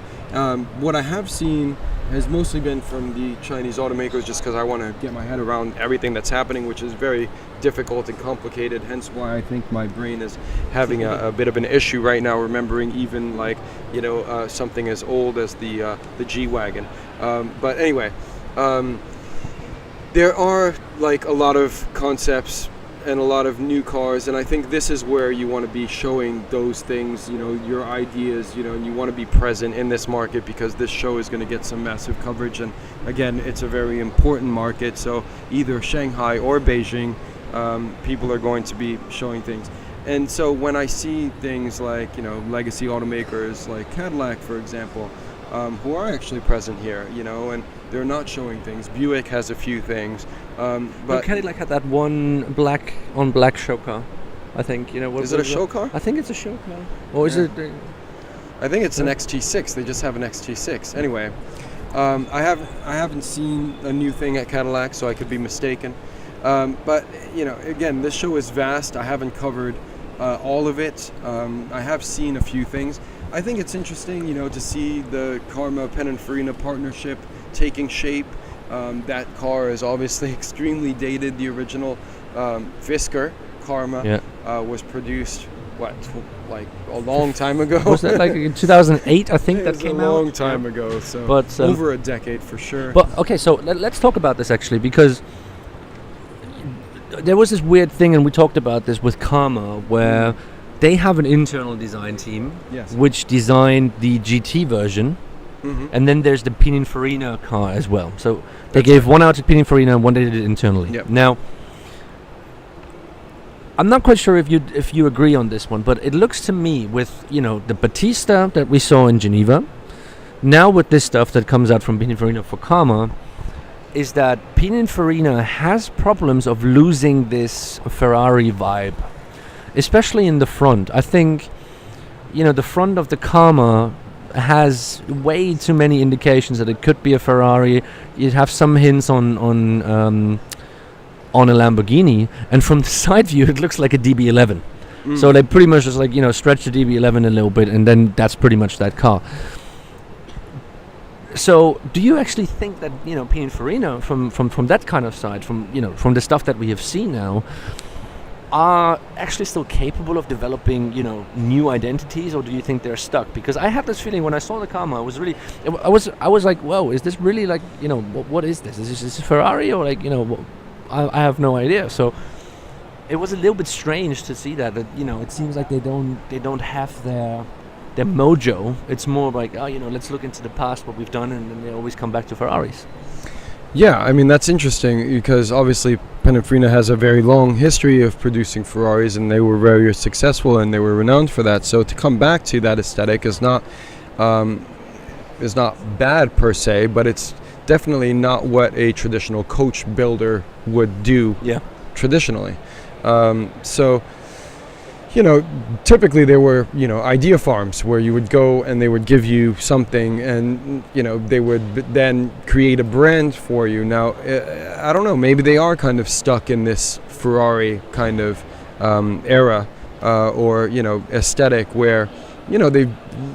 What I have seen has mostly been from the Chinese automakers, just because I want to get my head around everything that's happening, which is very difficult and complicated, hence why I think my brain is having a bit of an issue right now, remembering even something as old as the G-Wagon. But anyway, there are like a lot of concepts and a lot of new cars, and I think this is where you want to be showing those things, your ideas, and you want to be present in this market, because this show is going to get some massive coverage, and again, it's a very important market, so either Shanghai or Beijing, people are going to be showing things. And so when I see things like, legacy automakers like Cadillac, for example, who are actually present here, and they're not showing things. Buick has a few things, but Cadillac had that one black on black show car, I think. Is it a show car? I think it's a show car. Or is it? I think it's an XT6. They just have an XT6. Anyway, I haven't seen a new thing at Cadillac, so I could be mistaken. But again, this show is vast. I haven't covered all of it. I have seen a few things. I think it's interesting, to see the Karma-Pininfarina partnership taking shape. That car is obviously extremely dated. The original Fisker Karma was produced, like a long time ago? Was that like in 2008, I think, that came out? A long time ago, so but, over a decade for sure. But okay, so let's talk about this actually, because there was this weird thing, and we talked about this with Karma, where they have an internal design team, which designed the GT version, and then there's the Pininfarina car as well. So they gave one out to Pininfarina and one they did it internally. Yep. Now, I'm not quite sure if you agree on this one, but it looks to me with the Battista that we saw in Geneva, now with this stuff that comes out from Pininfarina for Karma, is that Pininfarina has problems of losing this Ferrari vibe, especially in the front. I think, the front of the Karma has way too many indications that it could be a Ferrari. You'd have some hints on a Lamborghini, and from the side view, it looks like a DB11. So they pretty much just stretch the DB11 a little bit, and then that's pretty much that car. So, do you actually think that Pininfarina, from that kind of side, from the stuff that we have seen now, are actually still capable of developing, new identities, or do you think they're stuck? Because I had this feeling when I saw the Karma, I was like, whoa, is this really what is this? Is this a Ferrari, or I have no idea. So it was a little bit strange to see that it seems like they don't have their mojo. It's more like, let's look into the past, what we've done, and then they always come back to Ferraris. Yeah, I mean, that's interesting, because obviously Pininfarina has a very long history of producing Ferraris, and they were very successful and they were renowned for that. So to come back to that aesthetic is not bad per se, but it's definitely not what a traditional coach builder would do traditionally. So typically there were, idea farms where you would go and they would give you something, and, they would then create a brand for you. Now, I don't know, maybe they are kind of stuck in this Ferrari kind of era or, aesthetic where,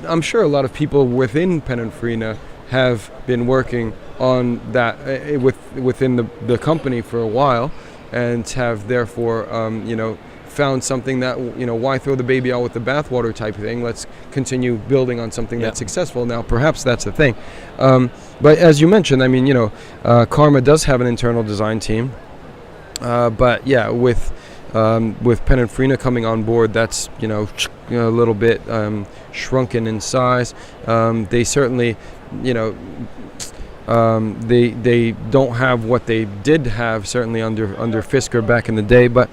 I'm sure a lot of people within Pininfarina have been working on that within the company for a while, and have therefore, found something that, why throw the baby out with the bathwater type of thing. Let's continue building on something that's successful. Now, perhaps that's the thing. But as you mentioned, I mean, Karma does have an internal design team. But yeah, with Pininfarina coming on board, that's a little bit shrunken in size. They certainly, they don't have what they did have certainly under Fisker back in the day. But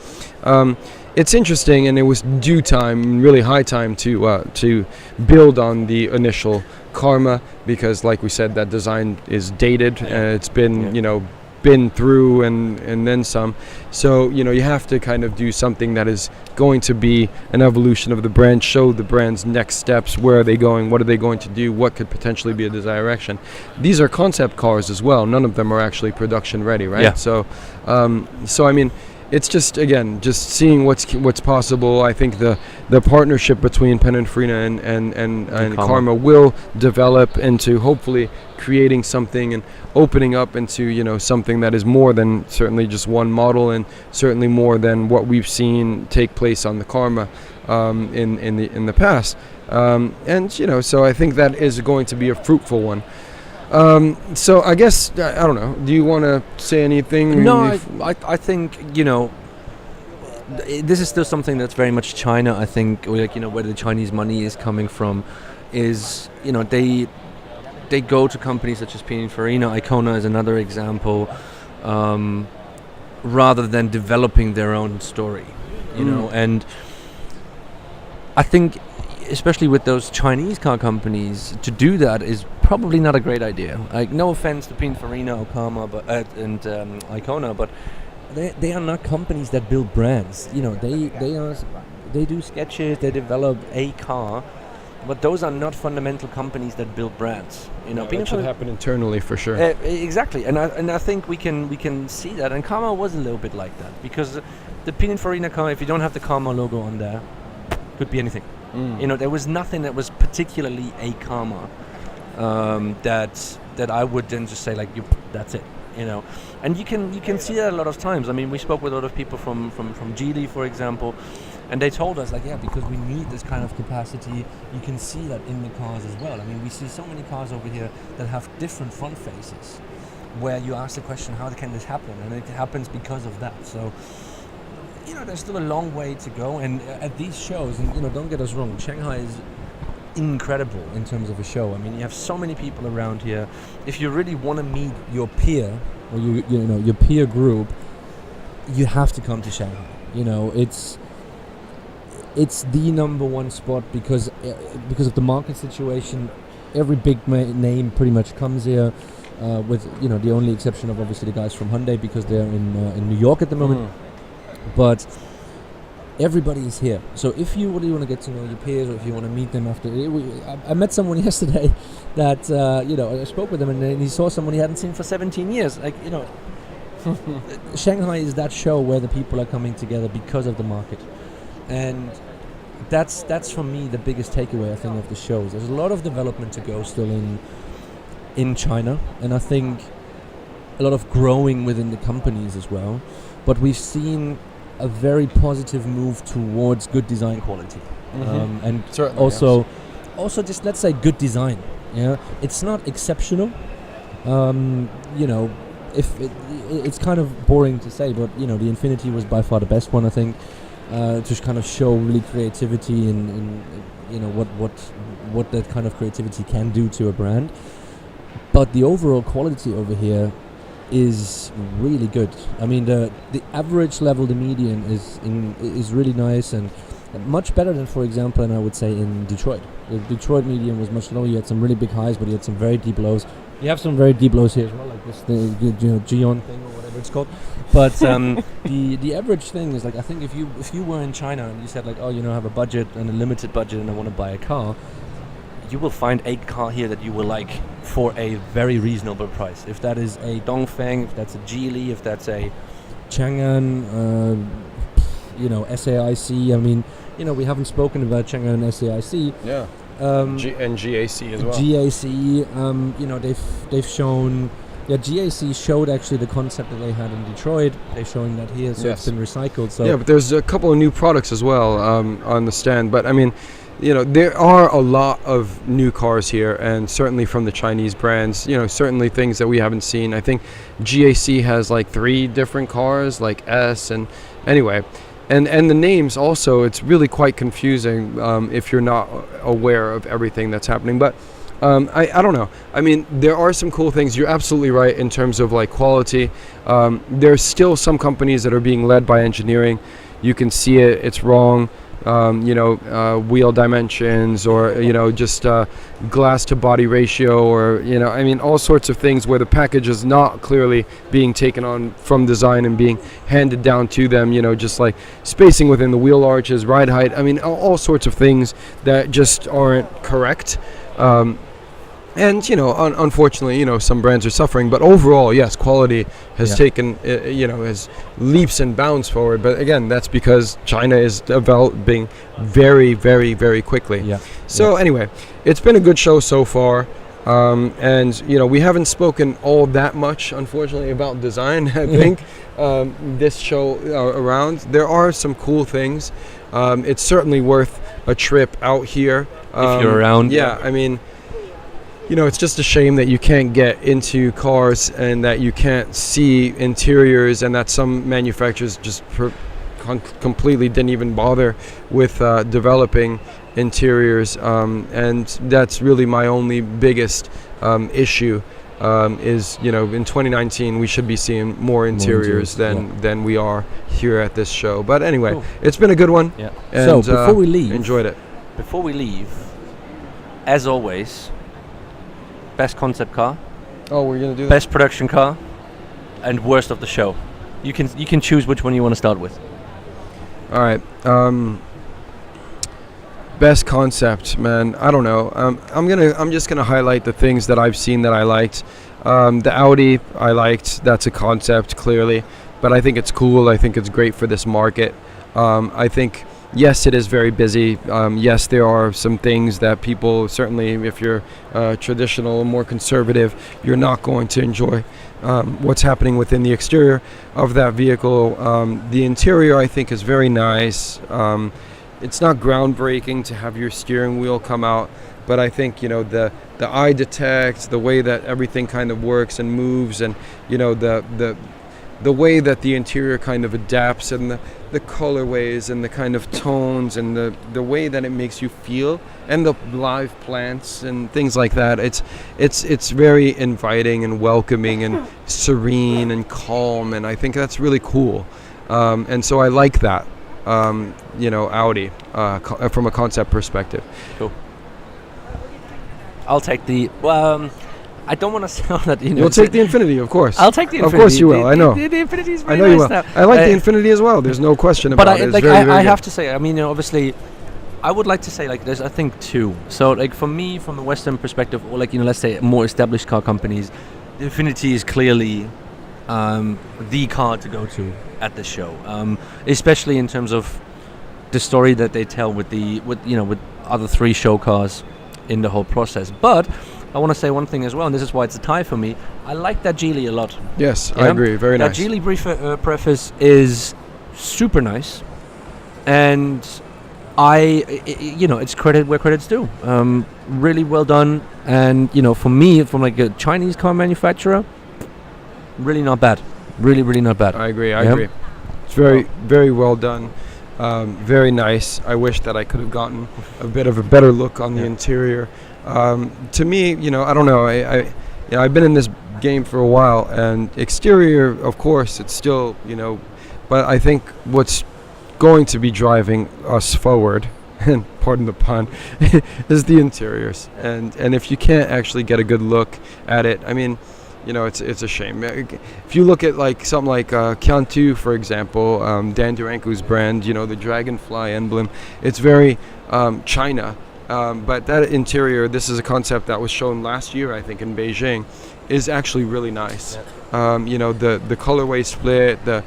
it's interesting, and it was due time, really high time to build on the initial Karma, because like we said, that design is dated. It's been been through and then some. So you have to kind of do something that is going to be an evolution of the brand, show the brand's next steps, where are they going, what are they going to do, what could potentially be a direction. These are concept cars as well. None of them are actually production ready, right? So I mean, it's just seeing what's possible. I think the partnership between Pininfarina and Karma will develop into hopefully creating something and opening up into something that is more than certainly just one model, and certainly more than what we've seen take place on the Karma in the past. So I think that is going to be a fruitful one. So I guess I don't know. Do you want to say anything? No, I think this is still something that's very much China. I think, or where the Chinese money is coming from, is they go to companies such as Pininfarina. Icona is another example, rather than developing their own story, and I think, especially with those Chinese car companies, to do that is probably not a great idea. Like, no offense to Pininfarina or Karma, and Icona, but they are not companies that build brands. They do sketches, they develop a car, but those are not fundamental companies that build brands. It should happen internally for sure. Exactly, and I think we can see that. And Karma was a little bit like that, because the Pininfarina car, if you don't have the Karma logo on there, could be anything. There was nothing that was particularly a Karma that I would then just say that's it. And you can see that a lot of times. I mean, we spoke with a lot of people from Geely, for example, and they told us because we need this kind of capacity. You can see that in the cars as well. I mean, we see so many cars over here that have different front faces, where you ask the question, how can this happen? And it happens because of that. So there's still a long way to go, and at these shows, and don't get us wrong, Shanghai is incredible in terms of a show. I mean, you have so many people around here. If you really want to meet your peer, or your peer group, you have to come to Shanghai. It's the number one spot because of the market situation. Every big name pretty much comes here, with the only exception of obviously the guys from Hyundai, because they're in New York at the moment. But everybody is here. So if you really want to get to know your peers, or if you want to meet them after... I met someone yesterday that, I spoke with him, and he saw someone he hadn't seen for 17 years. Shanghai is that show where the people are coming together because of the market. And that's for me the biggest takeaway, I think, of the shows. There's a lot of development to go still in China, and I think a lot of growing within the companies as well. But we've seen a very positive move towards good design quality, and certainly, also just, let's say, good design. It's not exceptional. If it's kind of boring to say, but the Infinity was by far the best one, I think, to kind of show really creativity and what that kind of creativity can do to a brand. But the overall quality over here is really good. I mean, the average level, the median is really nice, and much better than, for example, and I would say in Detroit. The Detroit median was much lower. You had some really big highs, but you had some very deep lows. You have some very deep lows here as well, like this, the Gion thing or whatever it's called. But the average thing is, I think if you were in China and you said I have a budget and a limited budget and I want to buy a car, you will find a car here that you will like for a very reasonable price. If that is a Dongfeng, if that's a Geely, if that's a Chang'an, SAIC. I mean, we haven't spoken about Chang'an and SAIC. Yeah. And GAC as well. GAC, they've shown, Yeah, GAC showed actually the concept that they had in Detroit. They're showing that here, so it's been recycled. So yeah, but there's a couple of new products as well on the stand. But I mean, there are a lot of new cars here, and certainly from the Chinese brands. Certainly things that we haven't seen. I think GAC has like 3 different cars, like S, and anyway. And the names also, it's really quite confusing if you're not aware of everything that's happening. But I don't know. I mean, there are some cool things. You're absolutely right in terms of like quality. There's still some companies that are being led by engineering. You can see it. It's wrong. Wheel dimensions, or just glass to body ratio, or I mean, all sorts of things where the package is not clearly being taken on from design and being handed down to them. Just like spacing within the wheel arches, ride height. I mean, all sorts of things that just aren't correct. And unfortunately, some brands are suffering, but overall, yes, quality has taken, has leaps and bounds forward. But again, that's because China is developing very, very, very quickly. Yeah. So anyway, it's been a good show so far, and we haven't spoken all that much, unfortunately, about design. I think this show around, there are some cool things. It's certainly worth a trip out here if you're around. Yeah, I mean. It's just a shame that you can't get into cars and that you can't see interiors, and that some manufacturers just completely didn't even bother with developing interiors. And that's really my only biggest issue. Is in 2019 we should be seeing more interiors than we are here at this show. But anyway, cool. It's been a good one. Yeah. And, so before we leave, enjoyed it. Before we leave, as always. Best concept car. Oh, we're gonna do that. Best production car, and worst of the show. You can choose which one you want to start with. All right. Best concept, man. I don't know. I'm just gonna highlight the things that I've seen that I liked. The Audi I liked. That's a concept clearly, but I think it's cool. I think it's great for this market. I think. Yes, it is very busy. Yes, there are some things that people, certainly if you're traditional, more conservative, you're not going to enjoy what's happening within the exterior of that vehicle. The interior, I think, is very nice. It's not groundbreaking to have your steering wheel come out, but I think, the eye detect, the way that everything kind of works and moves, and, the way that the interior kind of adapts, and the colorways and the kind of tones and the way that it makes you feel, and the live plants and things like that. It's very inviting and welcoming and serene and calm, and I think that's really cool. And so I like that, Audi from a concept perspective. Cool. I'll take the... I don't want to sound that You'll take the Infinity, of course. I'll take the Infinity. Of course you will. I know. The Infinity is very I know nice you will. now. I like the Infinity as well. There's no question about it. But I have to say, I mean, obviously, I would like to say there's I think 2. So for me, from a Western perspective, or let's say more established car companies, the Infinity is clearly the car to go to at the show, especially in terms of the story that they tell with other 3 show cars in the whole process. But I want to say one thing as well, and this is why it's a tie for me. I like that Geely a lot. Yes, I agree. Very nice. That Geely preface is super nice, and it's credit where credit's due. Really well done, and for me, from a Chinese car manufacturer, really not bad. Really, really not bad. I agree. It's very, very well done. Very nice. I wish that I could have gotten a bit of a better look on the interior. To me, I don't know. I've been in this game for a while, and exterior, of course, it's still, but I think what's going to be driving us forward, and pardon the pun, is the interiors. And if you can't actually get a good look at it, I mean, it's a shame. If you look at something like Kiantu, for example, Dan Duranko's brand, the dragonfly emblem, it's very China. But that interior, this is a concept that was shown last year, I think, in Beijing, is actually really nice. The colorway split, the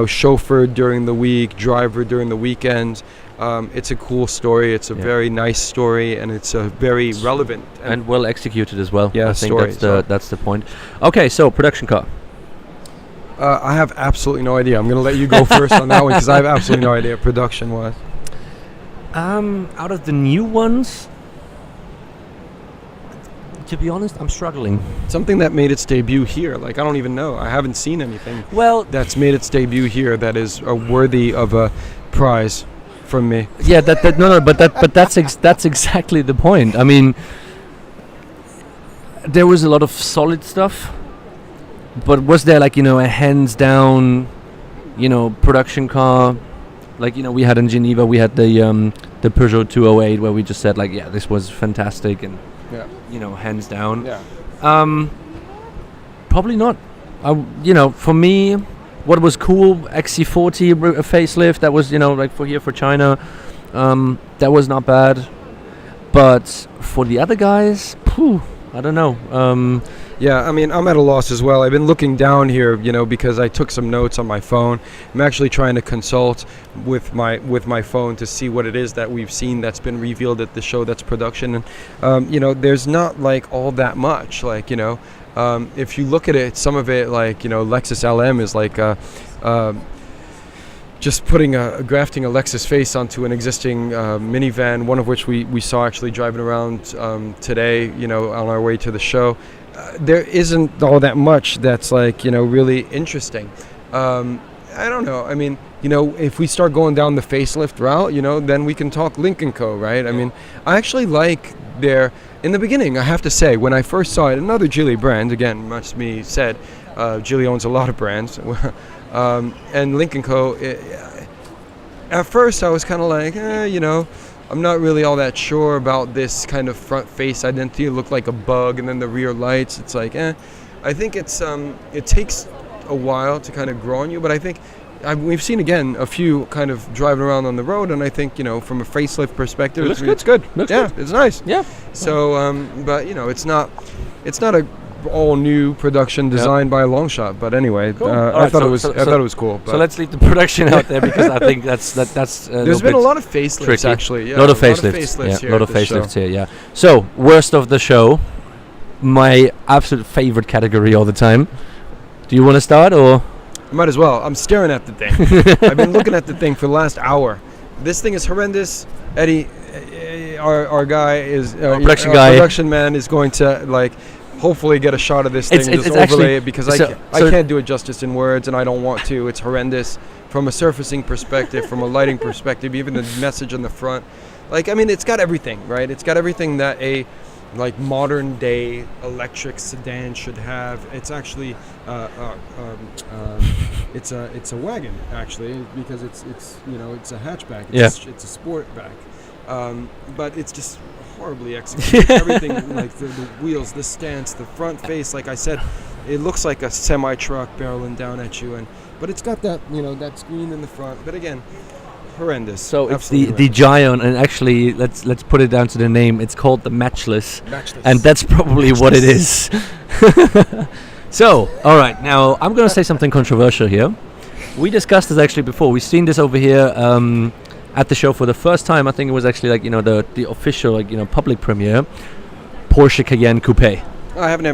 chauffeur during the week, driver during the weekend. It's a cool story. It's a very nice story, and it's a very relevant and well executed as well. Yeah, I think story, that's the point. Okay, so production car. I have absolutely no idea. I'm going to let you go first on that one because I have absolutely no idea production-wise. Out of the new ones, to be honest, I'm struggling. Something that made its debut here. Like, I don't even know. I haven't seen anything that's made its debut here that is worthy of a prize from me. Yeah, but that's exactly the point. I mean, there was a lot of solid stuff, but was there like, a hands down, production car? Like, we had in Geneva, we had the Peugeot 208 where we just said like, yeah, this was fantastic and hands down. Yeah. Probably not. For me, what was cool, XC40 facelift, that was, like for China, that was not bad. But for the other guys, I don't know. Yeah, I mean, I'm at a loss as well. I've been looking down here, because I took some notes on my phone. I'm actually trying to consult with my phone to see what it is that we've seen that's been revealed at the show that's production. And, there's not like all that much. Like, if you look at it, some of it, like, Lexus LM is like just grafting a Lexus face onto an existing minivan, one of which we saw actually driving around today, on our way to the show. There isn't all that much that's like, really interesting. I don't know. I mean, if we start going down the facelift route, then we can talk Lynk & Co., right? I mean, I actually like in the beginning, I have to say, when I first saw it, another Geely brand, again, much me said, Geely owns a lot of brands, and Lynk & Co., at first I was kind of like, I'm not really all that sure about this kind of front face identity. It looked like a bug, and then the rear lights. It's like, I think it takes a while to kind of grow on you, but I think we've seen again a few kind of driving around on the road, and I think from a facelift perspective, it's good. Looks good. It's nice. Yeah. So, but it's not a all new production designed by a long shot. But anyway, cool. I thought it was cool. But so let's leave the production out there because I think that's. There's been a lot of facelifts tricky. Actually. Yeah, a lot of facelifts. Here a lot of facelifts here. Yeah. So worst of the show, my absolute favorite category all the time. Do you want to start or? Might as well. I'm staring at the thing. I've been looking at the thing for the last hour. This thing is horrendous. Eddie, our guy is production man is going to like. Hopefully get a shot of this thing and just overlay it because I can't do it justice in words and I don't want to. It's horrendous from a surfacing perspective, from a lighting perspective, even the message on the front. Like, I mean, it's got everything, right? It's got everything that a like modern day electric sedan should have. It's actually it's a wagon actually because it's it's a hatchback. It's a sportback. But it's just horribly executed. Everything, like the wheels, the stance, the front face, like I said, it looks like a semi-truck barreling down at you. But it's got that, that screen in the front. But again, horrendous. So it's the Giant, and actually, let's put it down to the name. It's called the Matchless. And that's probably what it is. So, all right, now I'm going to say something controversial here. We discussed this actually before. We've seen this over here at the show for the first time. I think it was actually like the official public premiere, Porsche Cayenne Coupe. I haven't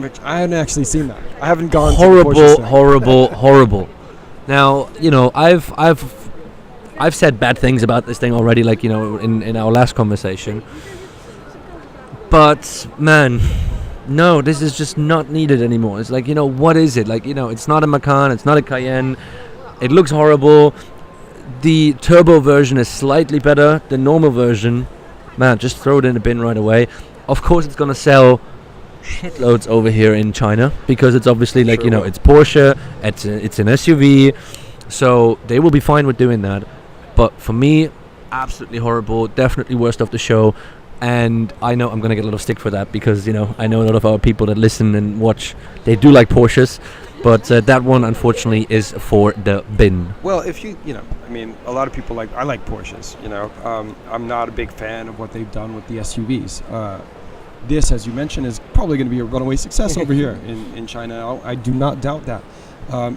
actually seen that. I haven't gone. Horrible. Now I've said bad things about this thing already, like in our last conversation. But man, no, this is just not needed anymore. It's like what is it? Like it's not a Macan, it's not a Cayenne. It looks horrible. The turbo version is slightly better. The normal version, man, just throw it in the bin right away. Of course, it's gonna sell shitloads over here in China because it's obviously like it's Porsche. It's an SUV, so they will be fine with doing that. But for me, absolutely horrible. Definitely worst of the show. And I know I'm gonna get a lot of stick for that because I know a lot of our people that listen and watch. They do like Porsches. But that one, unfortunately, is for the bin. Well, if I mean, a lot of people I like Porsches, I'm not a big fan of what they've done with the SUVs. This, as you mentioned, is probably going to be a runaway success over here in China. I do not doubt that.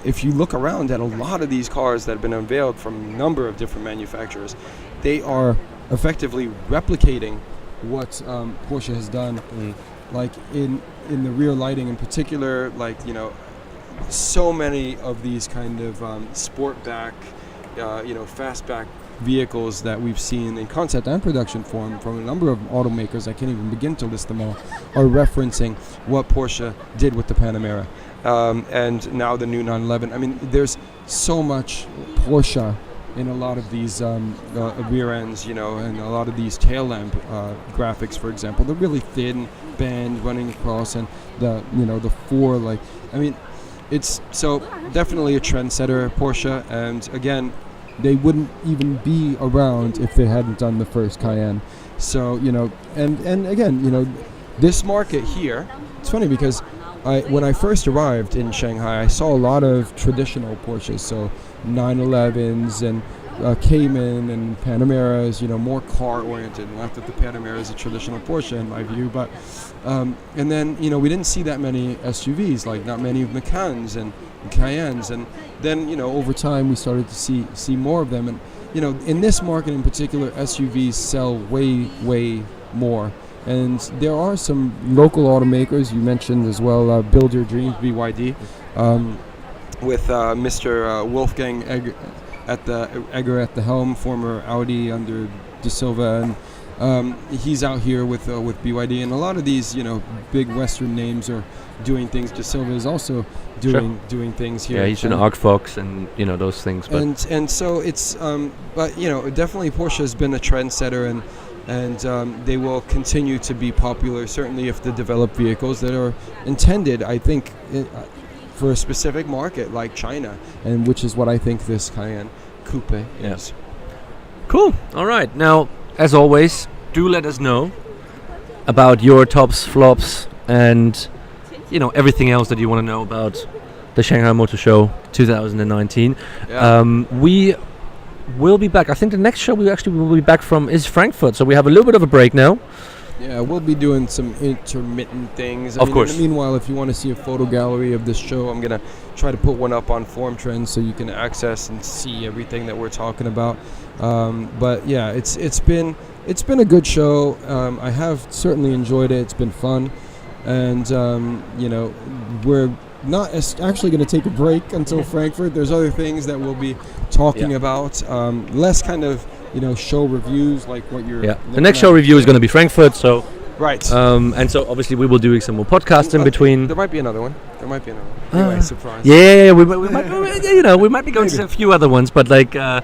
if you look around at a lot of these cars that have been unveiled from a number of different manufacturers, they are effectively replicating what Porsche has done, like in the rear lighting in particular. Like, you know, so many of these kind of sportback, fastback vehicles that we've seen in concept and production form from a number of automakers, I can't even begin to list them all, are referencing what Porsche did with the Panamera. And now the new 911. I mean, there's so much Porsche in a lot of these rear ends, and a lot of these tail lamp graphics, for example. They're really thin band running across, and the four, like, I mean, it's so definitely a trendsetter, Porsche. And again, they wouldn't even be around if they hadn't done the first Cayenne. So, and again, this market here, it's funny because when I first arrived in Shanghai, I saw a lot of traditional Porsches, so 911s and Cayman and Panameras, more car-oriented. Not that the Panamera is a traditional Porsche in my view, but and then we didn't see that many SUVs, like not many Macans and Cayennes, and then over time we started to see more of them, and in this market in particular, SUVs sell way more. And there are some local automakers you mentioned as well, Build Your Dreams, BYD, with Mr. Wolfgang Egger at the helm, former Audi under De Silva, and he's out here with BYD, and a lot of these big Western names are doing things. De Silva is also doing things here. Yeah, he's an Arcfox and those things. But and so it's but definitely Porsche has been a trendsetter, and they will continue to be popular, certainly if they develop vehicles that are intended, I think, for a specific market like China, and which is what I think this Cayenne Coupe is. Cool. All right. Now, as always, do let us know about your tops, flops, and everything else that you want to know about the Shanghai Motor Show 2019. Yeah. We will be back. I think the next show we actually will be back from is Frankfurt, so we have a little bit of a break now. Yeah, we'll be doing some intermittent things. Of course. Meanwhile, if you want to see a photo gallery of this show, I'm going to try to put one up on Form Trends so you can access and see everything that we're talking about. But yeah, it's been a good show. I have certainly enjoyed it. It's been fun, and we're not actually going to take a break until Frankfurt. There's other things that we'll be talking about. Less kind of show reviews like what you're. Yeah. The next show review is going to be Frankfurt. So. Right. And so obviously we will do some more podcasts in between. There might be another one. Anyway, surprise. Yeah. We might be going to a few other ones, but like the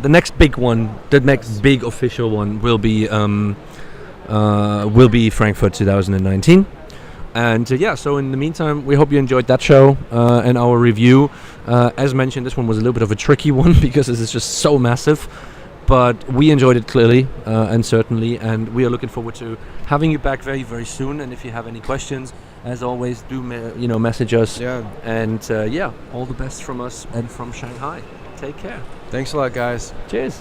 next big one, the next big official one will be Frankfurt 2019. And so in the meantime, we hope you enjoyed that show and our review. As mentioned, this one was a little bit of a tricky one because this is just so massive. But we enjoyed it clearly and certainly, and we are looking forward to having you back very, very soon. And if you have any questions, as always, do message us. Yeah. And all the best from us and from Shanghai. Take care. Thanks a lot, guys. Cheers.